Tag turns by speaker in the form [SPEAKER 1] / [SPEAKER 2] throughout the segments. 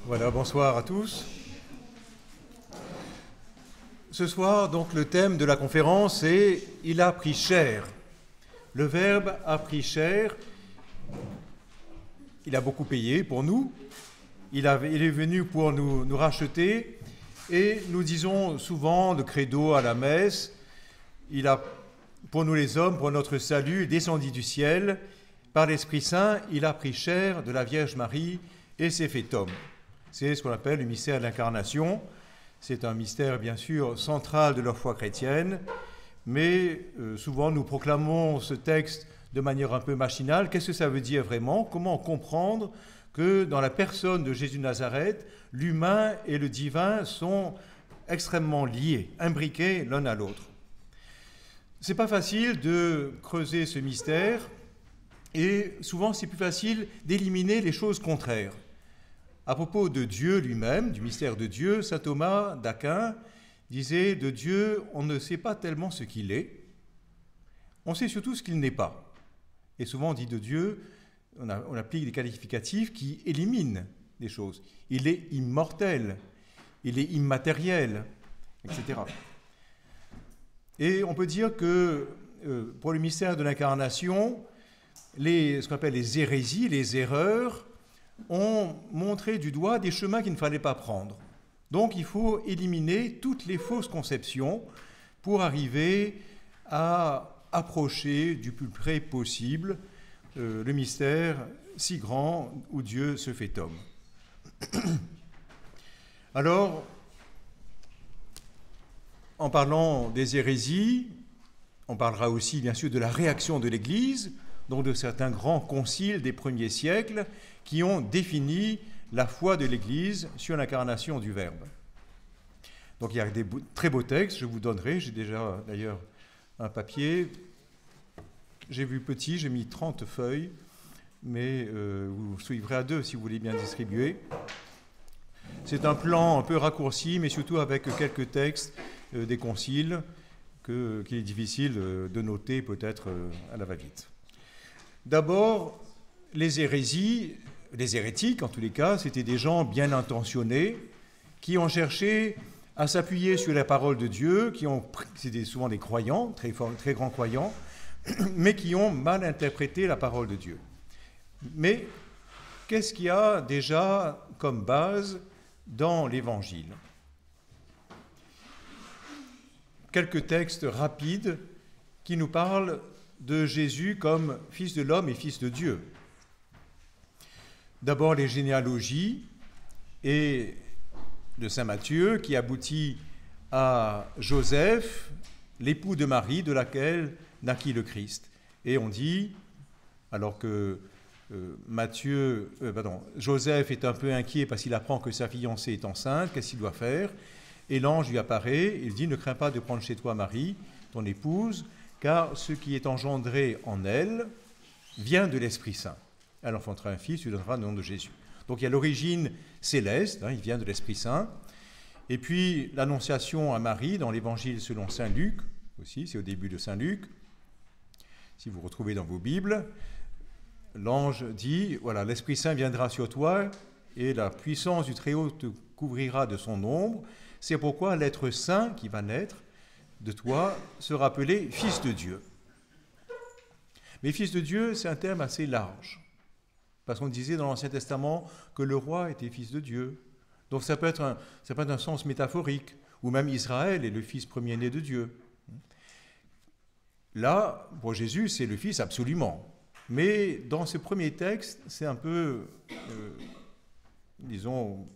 [SPEAKER 1] Voilà, bonsoir à tous. Ce soir, donc, le thème de la conférence est « Il a pris chair ». Le Verbe a pris chair. Il a beaucoup payé pour nous. Il est venu pour nous racheter. Et nous disons souvent le credo à la messe, il a, pour nous les hommes, pour notre salut, descendu du ciel. Par l'Esprit Saint, il a pris chair de la Vierge Marie et s'est fait homme. C'est ce qu'on appelle le mystère de l'incarnation. C'est un mystère, bien sûr, central de leur foi chrétienne, mais souvent nous proclamons ce texte de manière un peu machinale. Qu'est-ce que ça veut dire vraiment? Comment comprendre que dans la personne de Jésus de Nazareth, l'humain et le divin sont extrêmement liés, imbriqués l'un à l'autre? C'est pas facile de creuser ce mystère, et souvent c'est plus facile d'éliminer les choses contraires. À propos de Dieu lui-même, du mystère de Dieu, saint Thomas d'Aquin disait « De Dieu, on ne sait pas tellement ce qu'il est, on sait surtout ce qu'il n'est pas ». Et souvent on dit de Dieu, on applique des qualificatifs qui éliminent des choses. Il est immortel, il est immatériel, etc. Et on peut dire que pour le mystère de l'incarnation, ce qu'on appelle les hérésies, les erreurs, ont montré du doigt des chemins qu'il ne fallait pas prendre. Donc il faut éliminer toutes les fausses conceptions pour arriver à approcher du plus près possible le mystère si grand où Dieu se fait homme. Alors, en parlant des hérésies, on parlera aussi bien sûr de la réaction de l'Église, donc de certains grands conciles des premiers siècles qui ont défini la foi de l'Église sur l'incarnation du Verbe. Donc il y a des très beaux textes, je vous donnerai, j'ai déjà d'ailleurs un papier. J'ai vu petit, j'ai mis 30 feuilles, mais vous suivrez à deux si vous voulez bien distribuer. C'est un plan un peu raccourci, mais surtout avec quelques textes des conciles qu'il est difficile de noter peut-être à la va-vite. D'abord, les hérésies, les hérétiques en tous les cas, c'était des gens bien intentionnés qui ont cherché à s'appuyer sur la parole de Dieu, c'était souvent des croyants, très grands croyants, mais qui ont mal interprété la parole de Dieu. Mais qu'est-ce qu'il y a déjà comme base dans l'Évangile? Quelques textes rapides qui nous parlent de Jésus comme fils de l'homme et fils de Dieu. D'abord les généalogies et de saint Matthieu qui aboutit à Joseph, l'époux de Marie, de laquelle naquit le Christ. Et on dit, alors que Joseph est un peu inquiet parce qu'il apprend que sa fiancée est enceinte, qu'est-ce qu'il doit faire? Et l'ange lui apparaît, il dit « Ne crains pas de prendre chez toi Marie, ton épouse, car ce qui est engendré en elle vient de l'Esprit Saint. Elle enfantera un fils, tu donneras le nom de Jésus. » Donc il y a l'origine céleste, il vient de l'Esprit Saint. Et puis l'annonciation à Marie dans l'Évangile selon saint Luc, aussi, c'est au début de saint Luc. Si vous retrouvez dans vos Bibles, l'ange dit, voilà, l'Esprit Saint viendra sur toi et la puissance du Très-Haut te couvrira de son ombre. C'est pourquoi l'être saint qui va naître de toi sera appelé fils de Dieu. Mais fils de Dieu, c'est un terme assez large. Parce qu'on disait dans l'Ancien Testament que le roi était fils de Dieu. Donc ça peut être un sens métaphorique, ou même Israël est le fils premier-né de Dieu. Là, pour Jésus, c'est le fils absolument. Mais dans ce premier texte, c'est un peu, disons,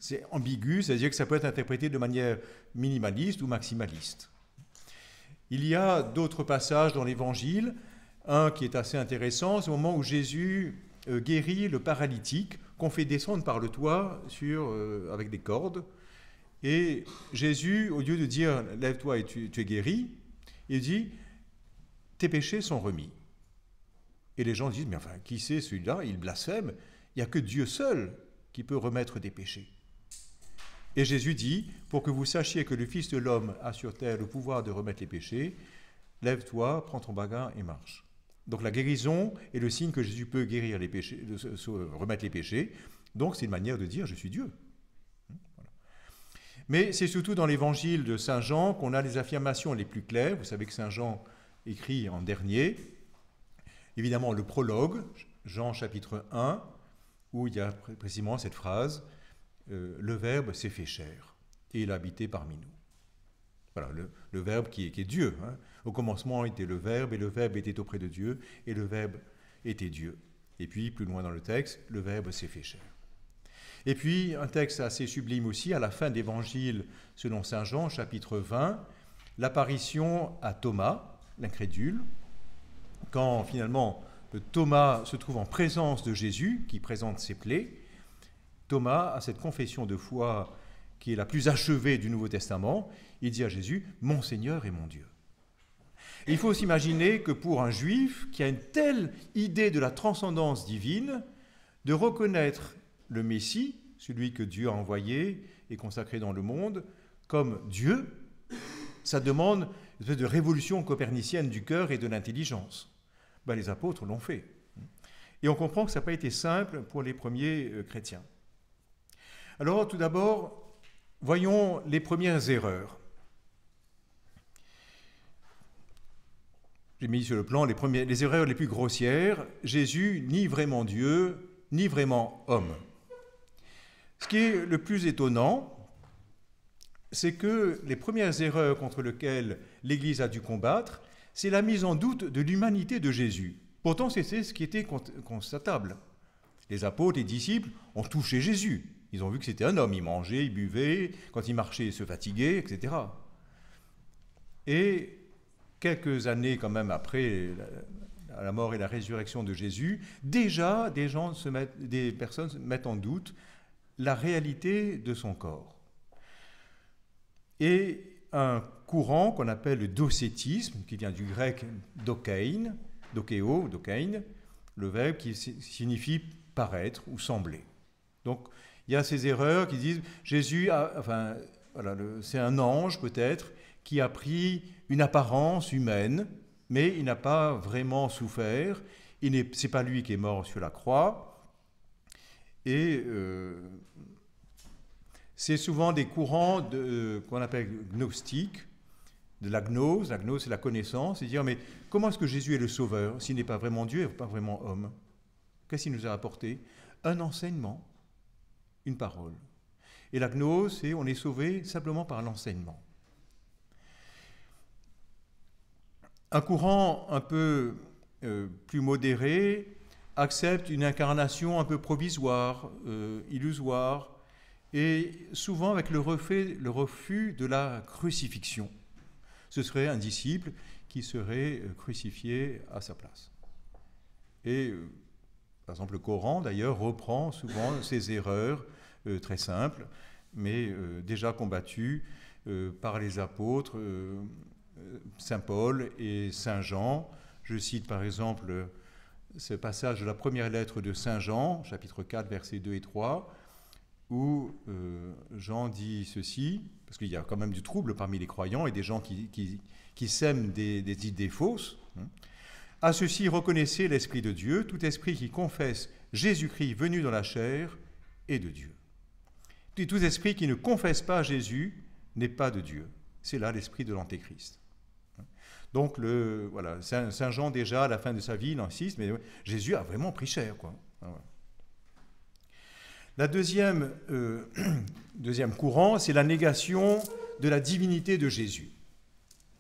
[SPEAKER 1] c'est ambigu, c'est-à-dire que ça peut être interprété de manière minimaliste ou maximaliste. Il y a d'autres passages dans l'Évangile, un qui est assez intéressant, c'est au moment où Jésus guérit le paralytique qu'on fait descendre par le toit avec des cordes. Et Jésus, au lieu de dire « lève-toi et tu es guéri », il dit « tes péchés sont remis ». Et les gens disent « mais enfin, qui c'est celui-là? Il blasphème, il n'y a que Dieu seul qui peut remettre des péchés ». Et Jésus dit « pour que vous sachiez que le Fils de l'homme a sur terre le pouvoir de remettre les péchés, lève-toi, prends ton bagage et marche ». Donc la guérison est le signe que Jésus peut guérir les péchés, remettre les péchés. Donc c'est une manière de dire « je suis Dieu ». Voilà. Mais c'est surtout dans l'évangile de Saint Jean qu'on a les affirmations les plus claires. Vous savez que Saint Jean écrit en dernier, évidemment le prologue, Jean chapitre 1, où il y a précisément cette phrase « le Verbe s'est fait chair et il a habité parmi nous ». Voilà, le Verbe qui est Dieu. Hein. Au commencement était le Verbe, et le Verbe était auprès de Dieu, et le Verbe était Dieu. Et puis, plus loin dans le texte, le Verbe s'est fait chair. Et puis, un texte assez sublime aussi, à la fin de l'Évangile selon saint Jean, chapitre 20, l'apparition à Thomas, l'incrédule, quand finalement Thomas se trouve en présence de Jésus, qui présente ses plaies. Thomas a cette confession de foi qui est la plus achevée du Nouveau Testament. Il dit à Jésus « Mon Seigneur et mon Dieu ». Et il faut s'imaginer que pour un juif qui a une telle idée de la transcendance divine, de reconnaître le Messie, celui que Dieu a envoyé et consacré dans le monde, comme Dieu, ça demande une espèce de révolution copernicienne du cœur et de l'intelligence. Ben, les apôtres l'ont fait. Et on comprend que ça n'a pas été simple pour les premiers chrétiens. Alors, tout d'abord, voyons les premières erreurs. J'ai mis sur le plan les erreurs les plus grossières. Jésus, ni vraiment Dieu, ni vraiment homme. Ce qui est le plus étonnant, c'est que les premières erreurs contre lesquelles l'Église a dû combattre, c'est la mise en doute de l'humanité de Jésus. Pourtant, c'était ce qui était constatable. Les apôtres, les disciples ont touché Jésus. Ils ont vu que c'était un homme. Il mangeait, il buvait, quand il marchait, il se fatiguait, etc. Et quelques années quand même après la mort et la résurrection de Jésus, déjà des personnes se mettent en doute la réalité de son corps. Et un courant qu'on appelle le docétisme, qui vient du grec dokein, le verbe qui signifie paraître ou sembler. Donc il y a ces erreurs qui disent Jésus, c'est un ange peut-être, qui a pris une apparence humaine, mais il n'a pas vraiment souffert. Ce n'est pas lui qui est mort sur la croix. Et c'est souvent des courants qu'on appelle gnostiques, de la gnose. La gnose, c'est la connaissance. C'est dire, mais comment est-ce que Jésus est le sauveur s'il n'est pas vraiment Dieu et pas vraiment homme? Qu'est-ce qu'il nous a apporté? Un enseignement, une parole. Et la gnose, c'est on est sauvé simplement par l'enseignement. Un courant un peu plus modéré accepte une incarnation un peu provisoire, illusoire, et souvent avec le refus de la crucifixion. Ce serait un disciple qui serait crucifié à sa place. Et, par exemple, le Coran, d'ailleurs, reprend souvent ces erreurs très simples, mais déjà combattues par les apôtres, Saint Paul et Saint Jean. Je cite par exemple ce passage de la première lettre de Saint Jean, chapitre 4, versets 2 et 3, où Jean dit ceci, parce qu'il y a quand même du trouble parmi les croyants et des gens qui sèment des idées fausses. À ceci, reconnaissez l'Esprit de Dieu, tout esprit qui confesse Jésus-Christ venu dans la chair est de Dieu. Tout esprit qui ne confesse pas Jésus n'est pas de Dieu. C'est là l'esprit de l'Antéchrist. Donc, Saint Jean, déjà, à la fin de sa vie, il insiste, mais Jésus a vraiment pris cher, quoi. La deuxième courant, c'est la négation de la divinité de Jésus,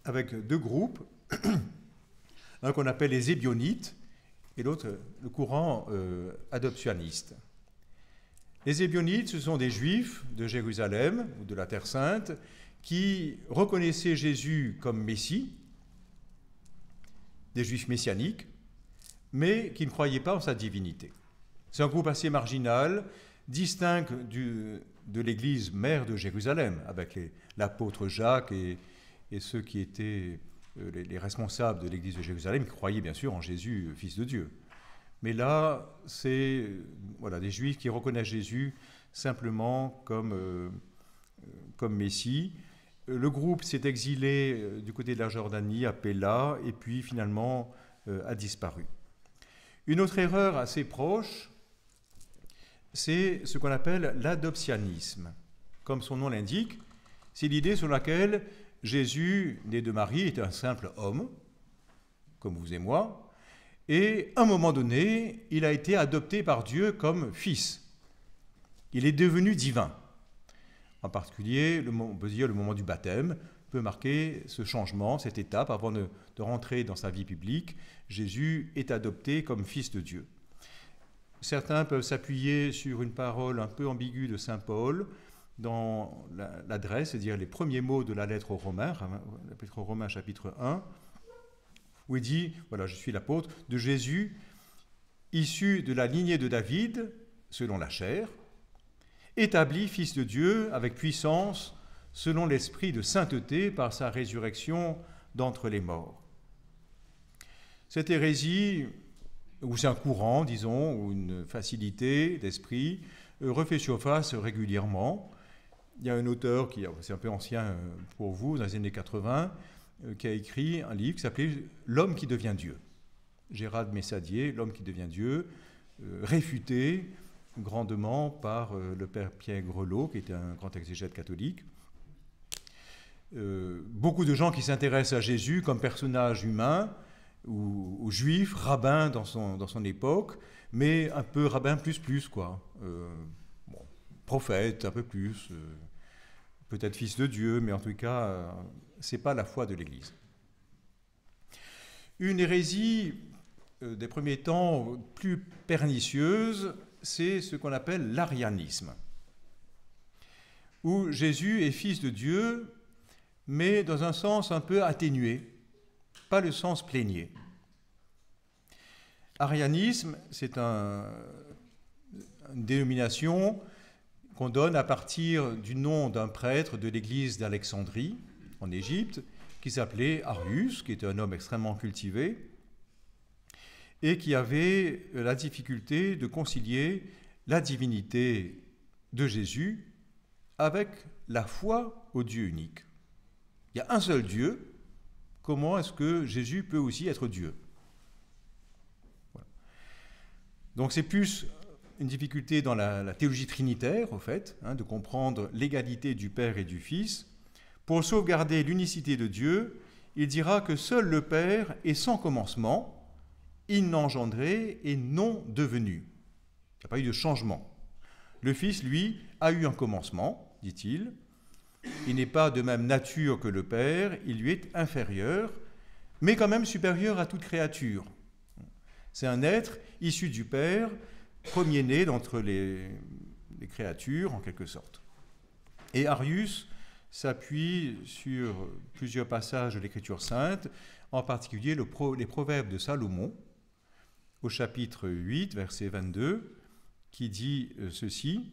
[SPEAKER 1] avec deux groupes, un qu'on appelle les ébionites, et l'autre, le courant adoptionniste. Les ébionites, ce sont des Juifs de Jérusalem, ou de la Terre Sainte, qui reconnaissaient Jésus comme Messie, des Juifs messianiques, mais qui ne croyaient pas en sa divinité. C'est un groupe assez marginal, distinct de l'Église mère de Jérusalem, avec l'apôtre Jacques et ceux qui étaient les responsables de l'Église de Jérusalem, qui croyaient bien sûr en Jésus, Fils de Dieu. Mais là, c'est des Juifs qui reconnaissent Jésus simplement comme Messie. Le groupe s'est exilé du côté de la Jordanie, à Péla, et puis finalement a disparu. Une autre erreur assez proche, c'est ce qu'on appelle l'adoptionnisme. Comme son nom l'indique, c'est l'idée sur laquelle Jésus, né de Marie, est un simple homme, comme vous et moi, et à un moment donné, il a été adopté par Dieu comme fils. Il est devenu divin. En particulier, on peut dire le moment du baptême peut marquer ce changement, cette étape. Avant de rentrer dans sa vie publique, Jésus est adopté comme fils de Dieu. Certains peuvent s'appuyer sur une parole un peu ambiguë de saint Paul dans l'adresse, c'est-à-dire les premiers mots de la lettre aux Romains, l'épître aux Romains chapitre 1, où il dit, voilà, je suis l'apôtre de Jésus, issu de la lignée de David, selon la chair, établi fils de Dieu avec puissance, selon l'esprit de sainteté par sa résurrection d'entre les morts. Cette hérésie, ou c'est un courant, disons, ou une facilité d'esprit, refait surface régulièrement. Il y a un auteur, c'est un peu ancien pour vous, dans les années 80, qui a écrit un livre qui s'appelait « L'homme qui devient Dieu ». Gérard Messadier, « L'homme qui devient Dieu », réfuté grandement par le père Pierre Grelot, qui était un grand exégète catholique. Beaucoup de gens qui s'intéressent à Jésus comme personnage humain ou juif, rabbin dans son époque, mais un peu rabbin plus, quoi. Bon, prophète, un peu plus, peut-être fils de Dieu, mais en tout cas, c'est pas la foi de l'Église. Une hérésie des premiers temps plus pernicieuse, c'est ce qu'on appelle l'arianisme, où Jésus est fils de Dieu, mais dans un sens un peu atténué, pas le sens plénier. Arianisme, c'est une dénomination qu'on donne à partir du nom d'un prêtre de l'église d'Alexandrie, en Égypte, qui s'appelait Arius, qui était un homme extrêmement cultivé, et qui avait la difficulté de concilier la divinité de Jésus avec la foi au Dieu unique. Il y a un seul Dieu, comment est-ce que Jésus peut aussi être Dieu? Voilà. Donc c'est plus une difficulté dans la théologie trinitaire, au fait, de comprendre l'égalité du Père et du Fils. Pour sauvegarder l'unicité de Dieu, il dira que seul le Père est sans commencement, inengendré et non devenu. Il n'y a pas eu de changement. Le Fils, lui, a eu un commencement, dit-il. Il n'est pas de même nature que le Père, il lui est inférieur, mais quand même supérieur à toute créature. C'est un être issu du Père, premier-né d'entre les créatures, en quelque sorte. Et Arius s'appuie sur plusieurs passages de l'Écriture sainte, en particulier les proverbes de Salomon, au chapitre 8, verset 22, qui dit ceci,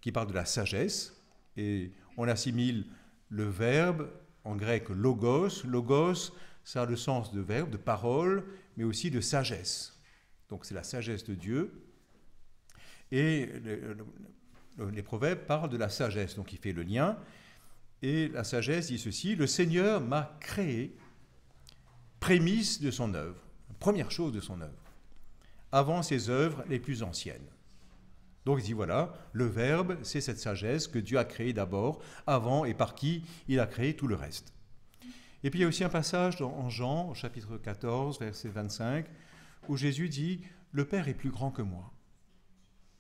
[SPEAKER 1] qui parle de la sagesse, et on assimile le verbe, en grec logos. Logos, ça a le sens de verbe, de parole, mais aussi de sagesse. Donc c'est la sagesse de Dieu. Et les proverbes parlent de la sagesse, donc il fait le lien. Et la sagesse dit ceci, le Seigneur m'a créé, prémisse de son œuvre, première chose de son œuvre, avant ses œuvres les plus anciennes. Donc il dit voilà, le Verbe, c'est cette sagesse que Dieu a créée d'abord, avant et par qui il a créé tout le reste. Et puis il y a aussi un passage en Jean, au chapitre 14, verset 25, où Jésus dit « Le Père est plus grand que moi ».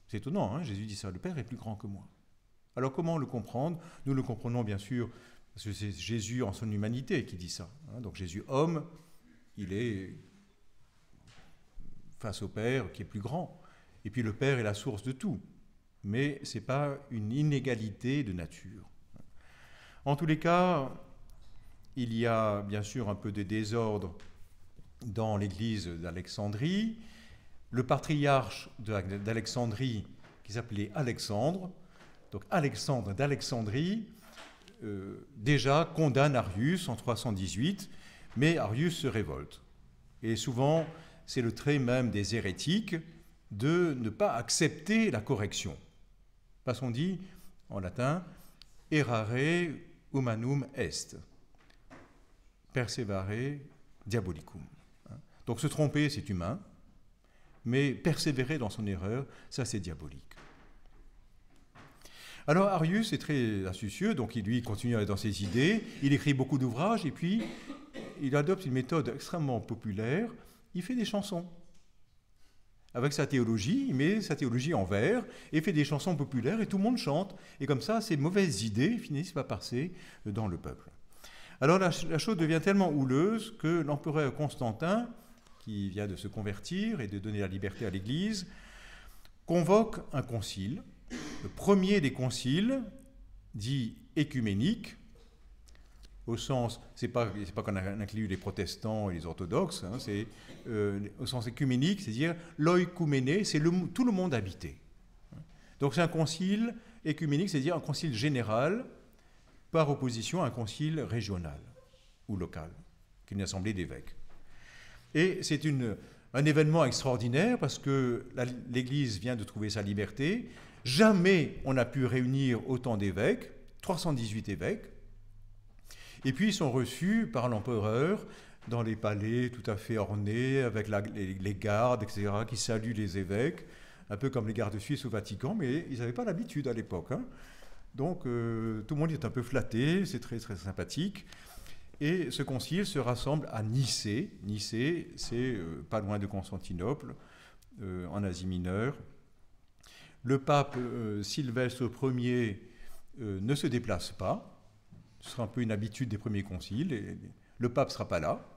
[SPEAKER 1] C'est étonnant, hein, Jésus dit ça, « Le Père est plus grand que moi ». Alors comment le comprendre? Nous le comprenons bien sûr, parce que c'est Jésus en son humanité qui dit ça. Hein, donc Jésus, homme, il est face au Père qui est plus grand. Et puis le Père est la source de tout. Mais ce n'est pas une inégalité de nature. En tous les cas, il y a bien sûr un peu de désordre dans l'église d'Alexandrie. Le patriarche d'Alexandrie, qui s'appelait Alexandre, donc Alexandre d'Alexandrie, déjà condamne Arius en 318, mais Arius se révolte. Et souvent, c'est le trait même des hérétiques de ne pas accepter la correction. Parce qu'on dit, en latin, errare humanum est, perseverare diabolicum. Donc se tromper, c'est humain, mais persévérer dans son erreur, ça c'est diabolique. Alors Arius est très astucieux, donc il lui continue dans ses idées, il écrit beaucoup d'ouvrages, et puis il adopte une méthode extrêmement populaire, il fait des chansons. Avec sa théologie, il met sa théologie en vers, et fait des chansons populaires, et tout le monde chante, et comme ça, ces mauvaises idées finissent par passer dans le peuple. Alors la chose devient tellement houleuse que l'empereur Constantin, qui vient de se convertir et de donner la liberté à l'Église, convoque un concile, le premier des conciles, dit écuménique, au sens, c'est pas qu'on inclut les protestants et les orthodoxes, hein, c'est au sens écuménique, c'est-à-dire l'oïkouméné, c'est tout le monde habité. Donc c'est un concile écuménique, c'est-à-dire un concile général, par opposition à un concile régional ou local, qui est une assemblée d'évêques. Et c'est un événement extraordinaire parce que l'Église vient de trouver sa liberté. Jamais on n'a pu réunir autant d'évêques, 318 évêques. Et puis ils sont reçus par l'empereur dans les palais tout à fait ornés, avec les gardes, etc., qui saluent les évêques, un peu comme les gardes suisses au Vatican, mais ils n'avaient pas l'habitude à l'époque. Hein. Donc tout le monde est un peu flatté, c'est très, très sympathique. Et ce concile se rassemble à Nicée. Nicée, c'est pas loin de Constantinople, en Asie mineure. Le pape Sylvestre Ier ne se déplace pas. Ce sera un peu une habitude des premiers conciles. Et le pape ne sera pas là.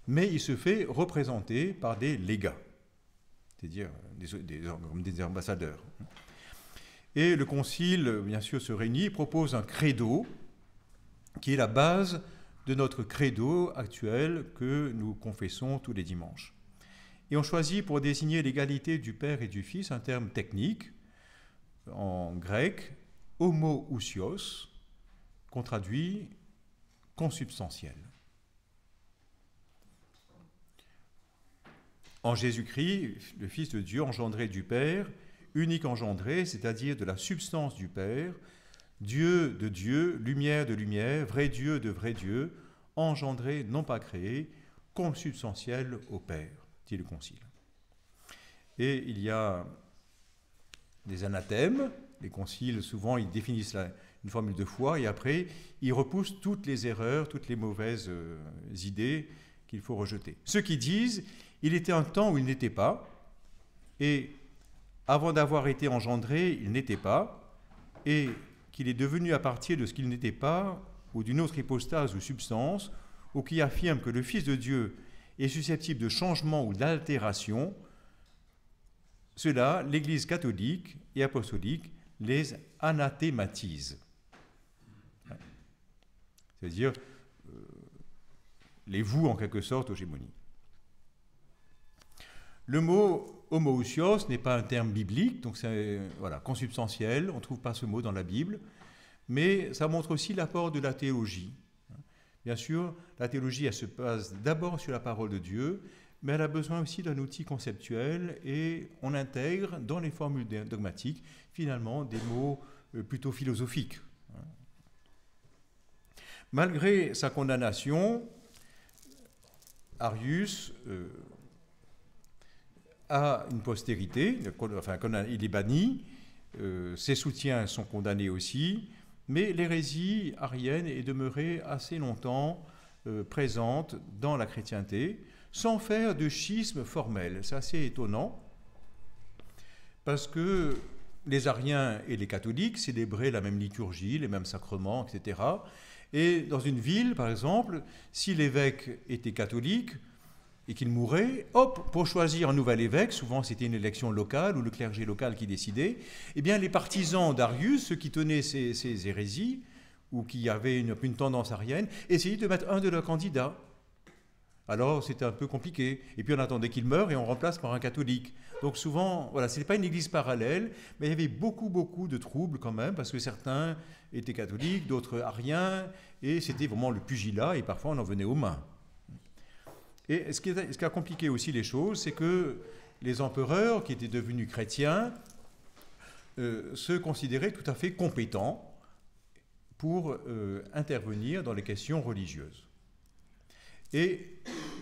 [SPEAKER 1] Mais il se fait représenter par des légats, c'est-à-dire des ambassadeurs. Et le concile, bien sûr, se réunit et propose un credo qui est la base de notre credo actuel que nous confessons tous les dimanches. Et on choisit pour désigner l'égalité du Père et du Fils un terme technique, en grec, homoousios, qu'on traduit consubstantiel. En Jésus-Christ, le Fils de Dieu, engendré du Père, unique engendré, c'est-à-dire de la substance du Père, Dieu de Dieu, lumière de lumière, vrai Dieu de vrai Dieu, engendré, non pas créé, consubstantiel au Père, dit le Concile. Et il y a des anathèmes, les conciles souvent ils définissent une formule de foi et après ils repoussent toutes les erreurs, toutes les mauvaises idées qu'il faut rejeter. Ceux qui disent, il était un temps où il n'était pas, et avant d'avoir été engendré, il n'était pas, et qu'il est devenu à partir de ce qu'il n'était pas, ou d'une autre hypostase ou substance, ou qui affirme que le Fils de Dieu est susceptible de changement ou d'altération, cela, l'Église catholique et apostolique les anathématise. C'est-à-dire les voue en quelque sorte aux gémonies. Le mot homoousios n'est pas un terme biblique, donc c'est consubstantiel, on ne trouve pas ce mot dans la Bible, mais ça montre aussi l'apport de la théologie. Bien sûr, la théologie, elle se base d'abord sur la parole de Dieu, mais elle a besoin aussi d'un outil conceptuel et on intègre dans les formules dogmatiques, finalement, des mots plutôt philosophiques. Malgré sa condamnation, Arius a une postérité, enfin, il est banni, ses soutiens sont condamnés aussi, mais l'hérésie arienne est demeurée assez longtemps présente dans la chrétienté, sans faire de schisme formel. C'est assez étonnant, parce que les ariens et les catholiques célébraient la même liturgie, les mêmes sacrements, etc. Et dans une ville, par exemple, si l'évêque était catholique et qu'il mourait, hop, pour choisir un nouvel évêque, souvent c'était une élection locale ou le clergé local qui décidait, eh bien les partisans d'Arius, ceux qui tenaient ces hérésies ou qui avaient une tendance arienne, essayaient de mettre un de leurs candidats. Alors c'était un peu compliqué. Et puis on attendait qu'il meure et on remplace par un catholique. Donc souvent, voilà, ce n'est pas une église parallèle, mais il y avait beaucoup de troubles quand même, parce que certains étaient catholiques, d'autres ariens, et c'était vraiment le pugilat, et parfois on en venait aux mains. Et ce qui a compliqué aussi les choses, c'est que les empereurs, qui étaient devenus chrétiens, se considéraient tout à fait compétents pour intervenir dans les questions religieuses. Et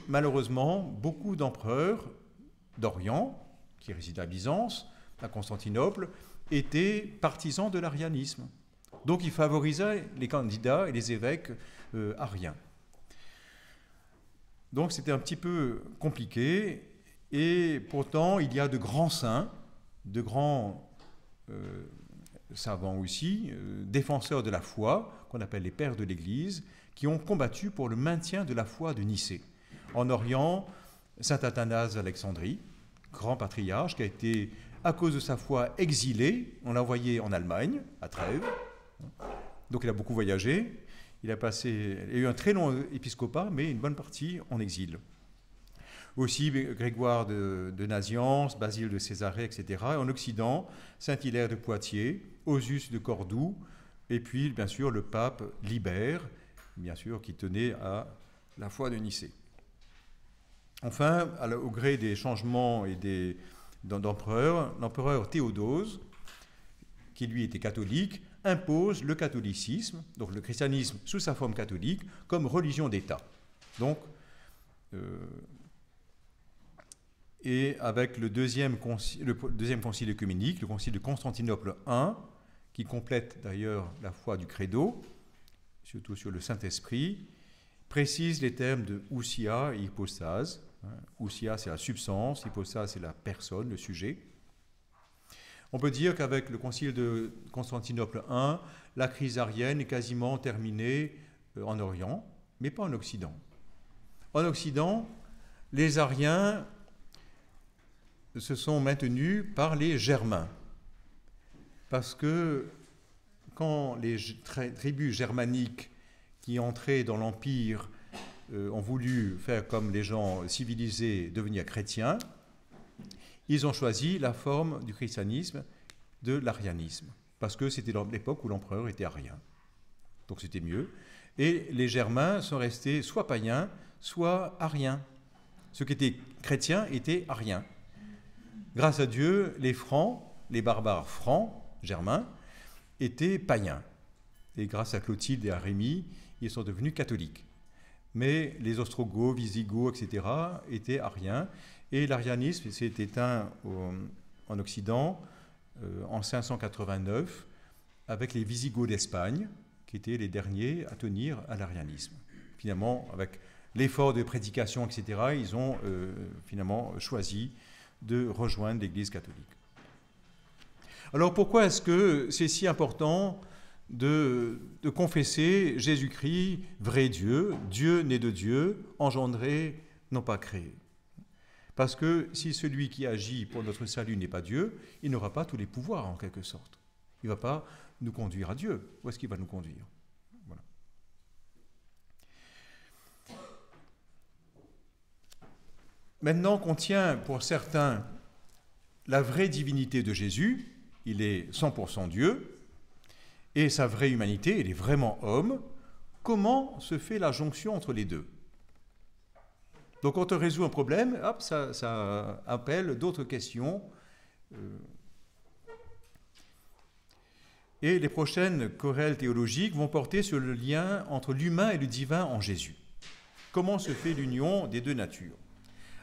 [SPEAKER 1] malheureusement, beaucoup d'empereurs d'Orient, qui résidaient à Byzance, à Constantinople, étaient partisans de l'arianisme. Donc ils favorisaient les candidats et les évêques ariens. Donc c'était un petit peu compliqué, et pourtant il y a de grands saints, de grands savants aussi, défenseurs de la foi, qu'on appelle les pères de l'Église, qui ont combattu pour le maintien de la foi de Nicée. En Orient, saint Athanase d'Alexandrie, grand patriarche qui a été, à cause de sa foi, exilé. On l'a envoyé en Allemagne, à Trèves. Donc il a beaucoup voyagé. Il a eu un très long épiscopat, mais une bonne partie en exil. Aussi Grégoire de Nazianze, Basile de Césarée, etc. Et en Occident, Saint-Hilaire de Poitiers, Osus de Cordoue, et puis bien sûr le pape Libère, bien sûr, qui tenait à la foi de Nicée. Enfin, au gré des changements et d'empereurs, l'empereur Théodose, qui lui était catholique, impose le catholicisme, donc le christianisme sous sa forme catholique, comme religion d'État. Donc, et avec le deuxième concile œcuménique, le concile de Constantinople I, qui complète d'ailleurs la foi du credo, surtout sur le Saint-Esprit, précise les termes de ousia et hypostase. Ousia, c'est la substance, hypostase, c'est la personne, le sujet. On peut dire qu'avec le concile de Constantinople I, la crise arienne est quasiment terminée en Orient, mais pas en Occident. En Occident, les Ariens se sont maintenus par les Germains, parce que quand les tribus germaniques qui entraient dans l'Empire ont voulu faire comme les gens civilisés, devenir chrétiens, ils ont choisi la forme du christianisme, de l'arianisme, parce que c'était l'époque où l'empereur était arien. Donc c'était mieux. Et les Germains sont restés soit païens, soit ariens. Ceux qui étaient chrétiens étaient ariens. Grâce à Dieu, les Francs, les barbares francs, germains, étaient païens. Et grâce à Clotilde et à Rémy, ils sont devenus catholiques. Mais les Ostrogoths, Visigoths, etc., étaient ariens. Et l'arianisme s'est éteint en Occident en 589 avec les Visigoths d'Espagne, qui étaient les derniers à tenir à l'arianisme. Finalement, avec l'effort de prédication, etc., ils ont finalement choisi de rejoindre l'Église catholique. Alors pourquoi est-ce que c'est si important de confesser Jésus-Christ, vrai Dieu, Dieu né de Dieu, engendré, non pas créé? Parce que si celui qui agit pour notre salut n'est pas Dieu, il n'aura pas tous les pouvoirs en quelque sorte. Il ne va pas nous conduire à Dieu. Où est-ce qu'il va nous conduire? Voilà. Maintenant qu'on tient pour certains la vraie divinité de Jésus, il est 100% Dieu, et sa vraie humanité, il est vraiment homme, comment se fait la jonction entre les deux? Donc quand on résout un problème, hop, ça appelle d'autres questions. Et les prochaines querelles théologiques vont porter sur le lien entre l'humain et le divin en Jésus. Comment se fait l'union des deux natures?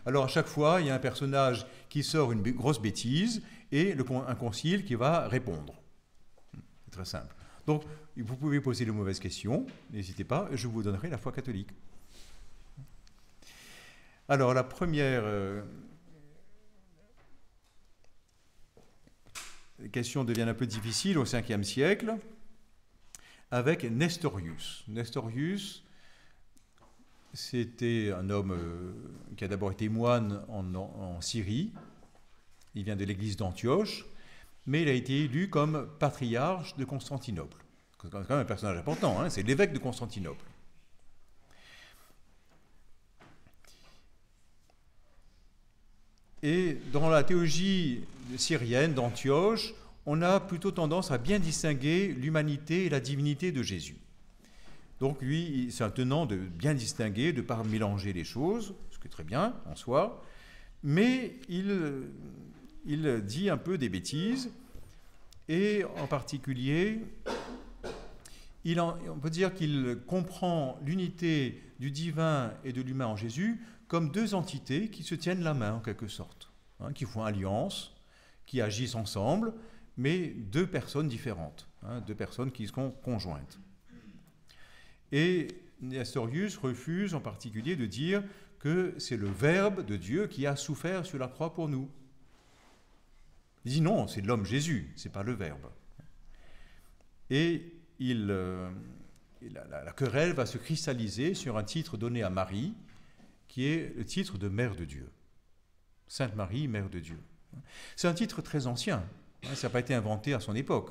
[SPEAKER 1] Alors à chaque fois, il y a un personnage qui sort une grosse bêtise et un concile qui va répondre. C'est très simple. Donc vous pouvez poser de mauvaises questions, n'hésitez pas, je vous donnerai la foi catholique. Alors la première question devient un peu difficile au 5e siècle avec Nestorius. Nestorius, c'était un homme qui a d'abord été moine en Syrie. Il vient de l'église d'Antioche, mais il a été élu comme patriarche de Constantinople. C'est quand même un personnage important, hein, c'est l'évêque de Constantinople. Et dans la théologie syrienne d'Antioche, on a plutôt tendance à bien distinguer l'humanité et la divinité de Jésus. Donc lui, c'est un tenant de bien distinguer, de ne pas mélanger les choses, ce qui est très bien en soi, mais il dit un peu des bêtises, et en particulier, on peut dire qu'il comprend l'unité du divin et de l'humain en Jésus comme deux entités qui se tiennent la main en quelque sorte, hein, qui font alliance, qui agissent ensemble, mais deux personnes différentes, hein, deux personnes qui sont conjointes. Et Nestorius refuse en particulier de dire que c'est le Verbe de Dieu qui a souffert sur la croix pour nous. Il dit non, c'est l'homme Jésus, ce n'est pas le Verbe. Et la querelle va se cristalliser sur un titre donné à Marie, qui est le titre de Mère de Dieu. Sainte Marie, Mère de Dieu. C'est un titre très ancien, ça n'a pas été inventé à son époque.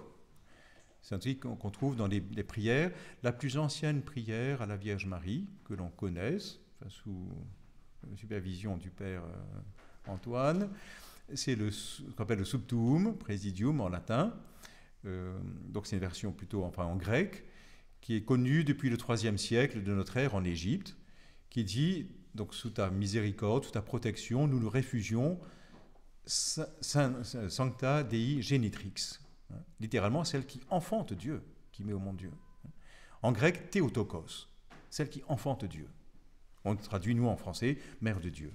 [SPEAKER 1] C'est un titre qu'on trouve dans les prières, la plus ancienne prière à la Vierge Marie que l'on connaisse, enfin, sous la supervision du Père Antoine. C'est ce qu'on appelle le Subtuum, Praesidium en latin. Donc c'est une version plutôt en grec, qui est connue depuis le IIIe siècle de notre ère en Égypte, qui dit, donc sous ta miséricorde, sous ta protection, nous nous réfugions Sancta Dei Genitrix. Littéralement, celle qui enfante Dieu, qui met au monde Dieu. En grec, Théotokos, celle qui enfante Dieu. On traduit, nous, en français, Mère de Dieu.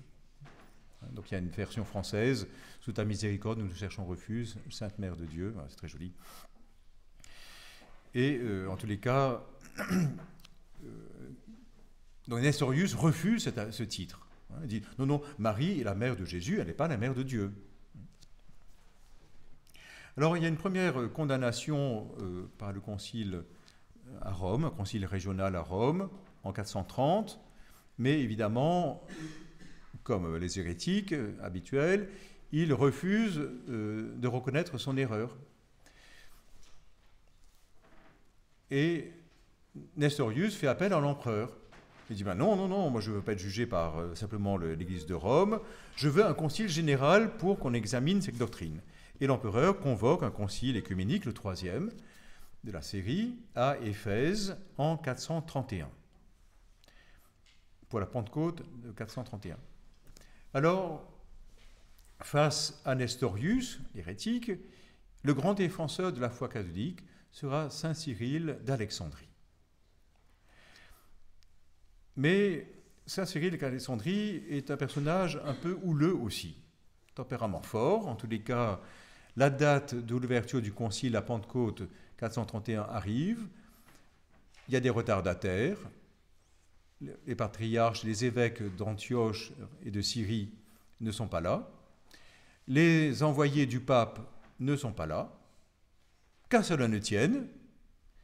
[SPEAKER 1] Donc il y a une version française, sous ta miséricorde, nous nous cherchons refuge, Sainte Mère de Dieu, c'est très joli. Et en tous les cas, donc Nestorius refuse ce titre. Il dit, non, Marie est la mère de Jésus, elle n'est pas la mère de Dieu. Alors il y a une première condamnation par le concile à Rome, un concile régional à Rome, en 430, mais évidemment, comme les hérétiques habituels, il refuse de reconnaître son erreur. Et Nestorius fait appel à l'empereur. Il dit, non, moi je ne veux pas être jugé par simplement l'Église de Rome, je veux un concile général pour qu'on examine cette doctrine. Et l'empereur convoque un concile écuménique, le troisième de la série, à Éphèse en 431, pour la Pentecôte de 431. Alors, face à Nestorius, l'hérétique, le grand défenseur de la foi catholique sera saint Cyril d'Alexandrie. Mais saint Cyril d'Alexandrie est un personnage un peu houleux aussi, tempérament fort. En tous les cas, la date de l'ouverture du concile à Pentecôte 431 arrive. Il y a des retardataires. Les patriarches, les évêques d'Antioche et de Syrie ne sont pas là. Les envoyés du pape ne sont pas là. Qu'un seul en ne tienne.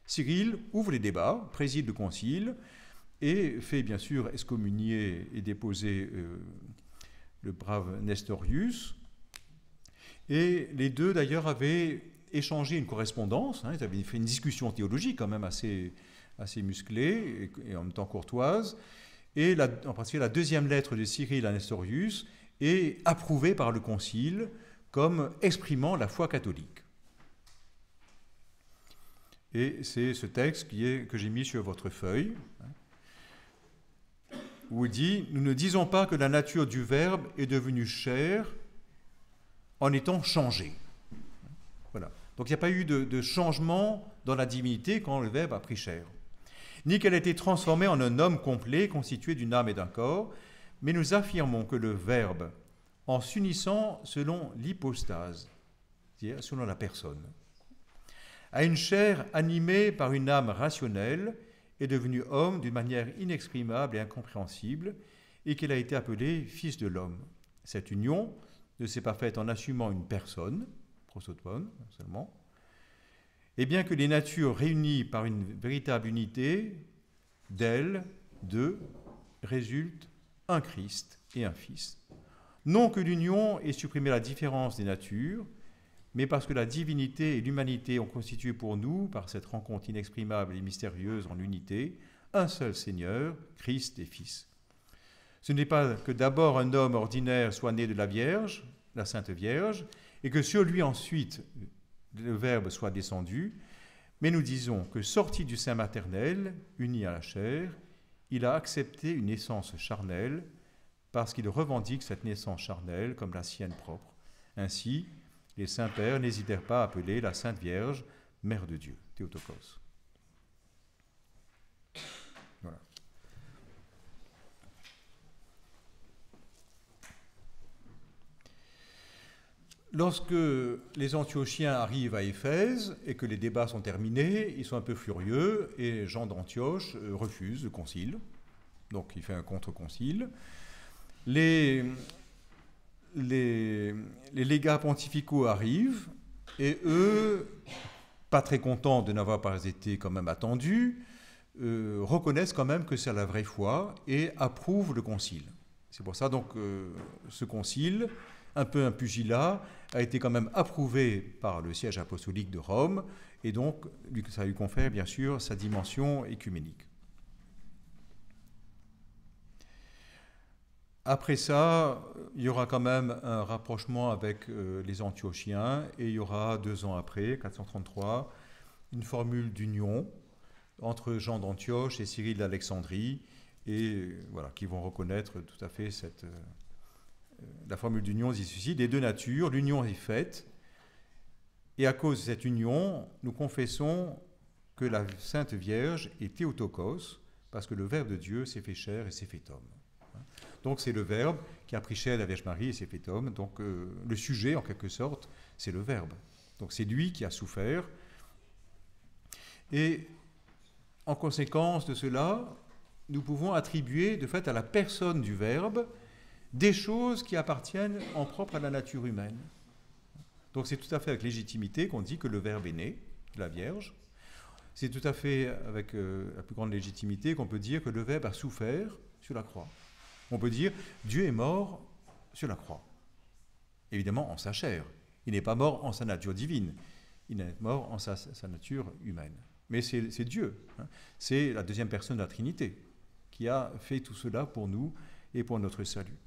[SPEAKER 1] Cyril ouvre les débats, préside le concile et fait bien sûr excommunier et déposer le brave Nestorius. Et les deux d'ailleurs avaient échangé une correspondance, ils avaient fait une discussion théologique quand même assez musclée et en même temps courtoise. Et en particulier la deuxième lettre de Cyril à Nestorius est approuvée par le concile comme exprimant la foi catholique. Et c'est ce texte que j'ai mis sur votre feuille, où il dit « Nous ne disons pas que la nature du Verbe est devenue chair en étant changée. » Voilà. Donc il n'y a pas eu de changement dans la divinité quand le Verbe a pris chair. Ni qu'elle a été transformée en un homme complet, constitué d'une âme et d'un corps, mais nous affirmons que le Verbe, en s'unissant selon l'hypostase, c'est-à-dire selon la personne, a une chair animée par une âme rationnelle, est devenu homme d'une manière inexprimable et incompréhensible, et qu'il a été appelé Fils de l'homme. Cette union ne s'est pas faite en assumant une personne, prosotone seulement, et bien que les natures réunies par une véritable unité, d'elles, deux, résultent un Christ et un Fils. Non que l'union ait supprimé la différence des natures, mais parce que la divinité et l'humanité ont constitué pour nous, par cette rencontre inexprimable et mystérieuse en unité, un seul Seigneur, Christ et Fils. Ce n'est pas que d'abord un homme ordinaire soit né de la Vierge, la Sainte Vierge, et que sur lui ensuite le Verbe soit descendu, mais nous disons que sorti du sein maternel, uni à la chair, il a accepté une naissance charnelle, parce qu'il revendique cette naissance charnelle comme la sienne propre. Ainsi, les saints pères n'hésitèrent pas à appeler la Sainte Vierge Mère de Dieu, Théotokos. Voilà. Lorsque les Antiochiens arrivent à Éphèse et que les débats sont terminés, ils sont un peu furieux et Jean d'Antioche refuse le concile. Donc il fait un contre-concile. Les légats pontificaux arrivent et eux, pas très contents de n'avoir pas été quand même attendus, reconnaissent quand même que c'est la vraie foi et approuvent le concile. C'est pour ça donc ce concile, un peu un pugilat, a été quand même approuvé par le siège apostolique de Rome et donc ça lui confère bien sûr sa dimension écuménique. Après ça, il y aura quand même un rapprochement avec les Antiochiens et il y aura 2 ans après, 433, une formule d'union entre Jean d'Antioche et Cyril d'Alexandrie et voilà, qui vont reconnaître tout à fait la formule d'union dit ceci, des deux natures, l'union est faite et à cause de cette union, nous confessons que la Sainte Vierge est Théotokos parce que le Verbe de Dieu s'est fait chair et s'est fait homme. Donc c'est le Verbe qui a pris chair de la Vierge Marie et s'est fait homme. Donc le sujet, en quelque sorte, c'est le Verbe. Donc c'est lui qui a souffert. Et en conséquence de cela, nous pouvons attribuer de fait à la personne du Verbe des choses qui appartiennent en propre à la nature humaine. Donc c'est tout à fait avec légitimité qu'on dit que le Verbe est né de la Vierge. C'est tout à fait avec la plus grande légitimité qu'on peut dire que le Verbe a souffert sur la croix. On peut dire Dieu est mort sur la croix. Évidemment en sa chair. Il n'est pas mort en sa nature divine. Il est mort en sa nature humaine. Mais c'est Dieu. Hein. C'est la deuxième personne de la Trinité qui a fait tout cela pour nous et pour notre salut.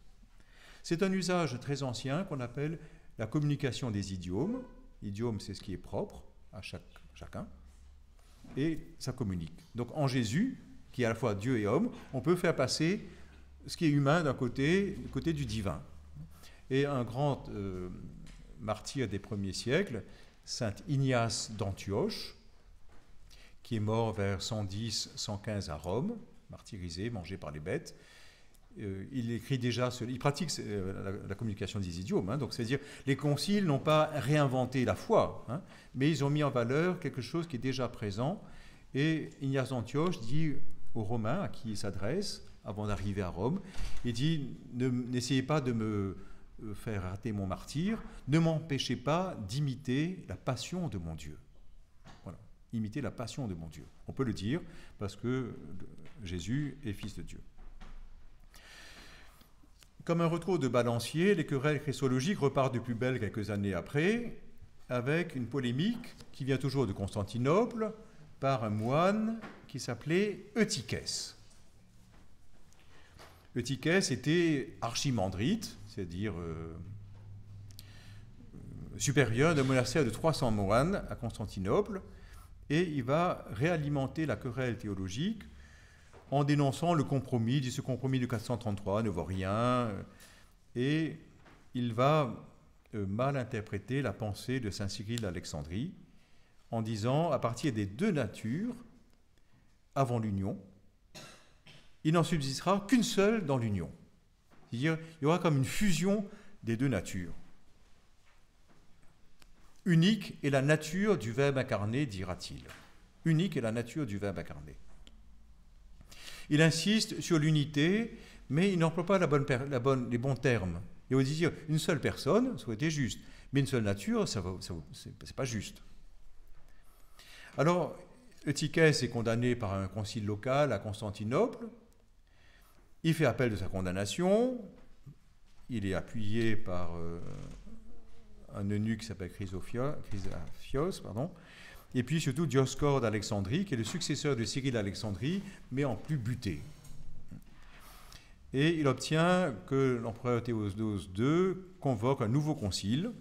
[SPEAKER 1] C'est un usage très ancien qu'on appelle la communication des idiomes. L'idiome, c'est ce qui est propre à chacun. Et ça communique. Donc en Jésus, qui est à la fois Dieu et homme, on peut faire passer ce qui est humain d'un côté, du côté du divin. Et un grand martyr des premiers siècles, saint Ignace d'Antioche, qui est mort vers 110-115 à Rome, martyrisé, mangé par les bêtes, il écrit déjà, il pratique la communication des idiomes, hein, donc c'est-à-dire les conciles n'ont pas réinventé la foi, hein, mais ils ont mis en valeur quelque chose qui est déjà présent. Et Ignace d'Antioche dit aux Romains à qui il s'adresse, avant d'arriver à Rome, il dit n'essayez pas de me faire rater mon martyre, ne m'empêchez pas d'imiter la passion de mon Dieu. Voilà, imiter la passion de mon Dieu. On peut le dire parce que Jésus est fils de Dieu. Comme un retour de balancier, les querelles christologiques repartent de plus belle quelques années après, avec une polémique qui vient toujours de Constantinople par un moine qui s'appelait Eutychès. Eutychès était archimandrite, c'est-à-dire supérieur d'un monastère de 300 moines à Constantinople, et il va réalimenter la querelle théologique en dénonçant le compromis, dit ce compromis de 433 ne vaut rien, et il va mal interpréter la pensée de saint Cyril d'Alexandrie en disant, à partir des deux natures, avant l'union, il n'en subsistera qu'une seule dans l'union. C'est-à-dire, il y aura comme une fusion des deux natures. Unique est la nature du Verbe incarné, dira-t-il. Unique est la nature du Verbe incarné. Il insiste sur l'unité, mais il n'emploie pas les bons termes. Il va dire une seule personne, ça aurait été juste, mais une seule nature, c'est pas juste. Alors, Eutychès est condamné par un concile local à Constantinople. Il fait appel de sa condamnation. Il est appuyé par un eunuque qui s'appelle Chrysophios, et puis surtout Dioscore d'Alexandrie, qui est le successeur de Cyril d'Alexandrie, mais en plus buté. Et il obtient que l'empereur Théodose II convoque un nouveau concile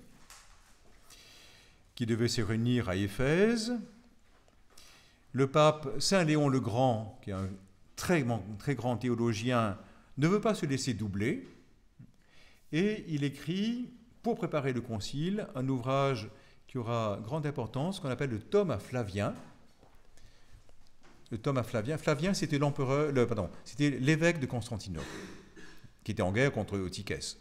[SPEAKER 1] qui devait se réunir à Éphèse. Le pape Saint Léon le Grand, qui est un très grand théologien, ne veut pas se laisser doubler, et il écrit, pour préparer le concile, un ouvrage qui aura grande importance, qu'on appelle le Tome à Flavien. Le Tome à Flavien. Flavien, c'était c'était l'évêque de Constantinople, qui était en guerre contre Eutychès.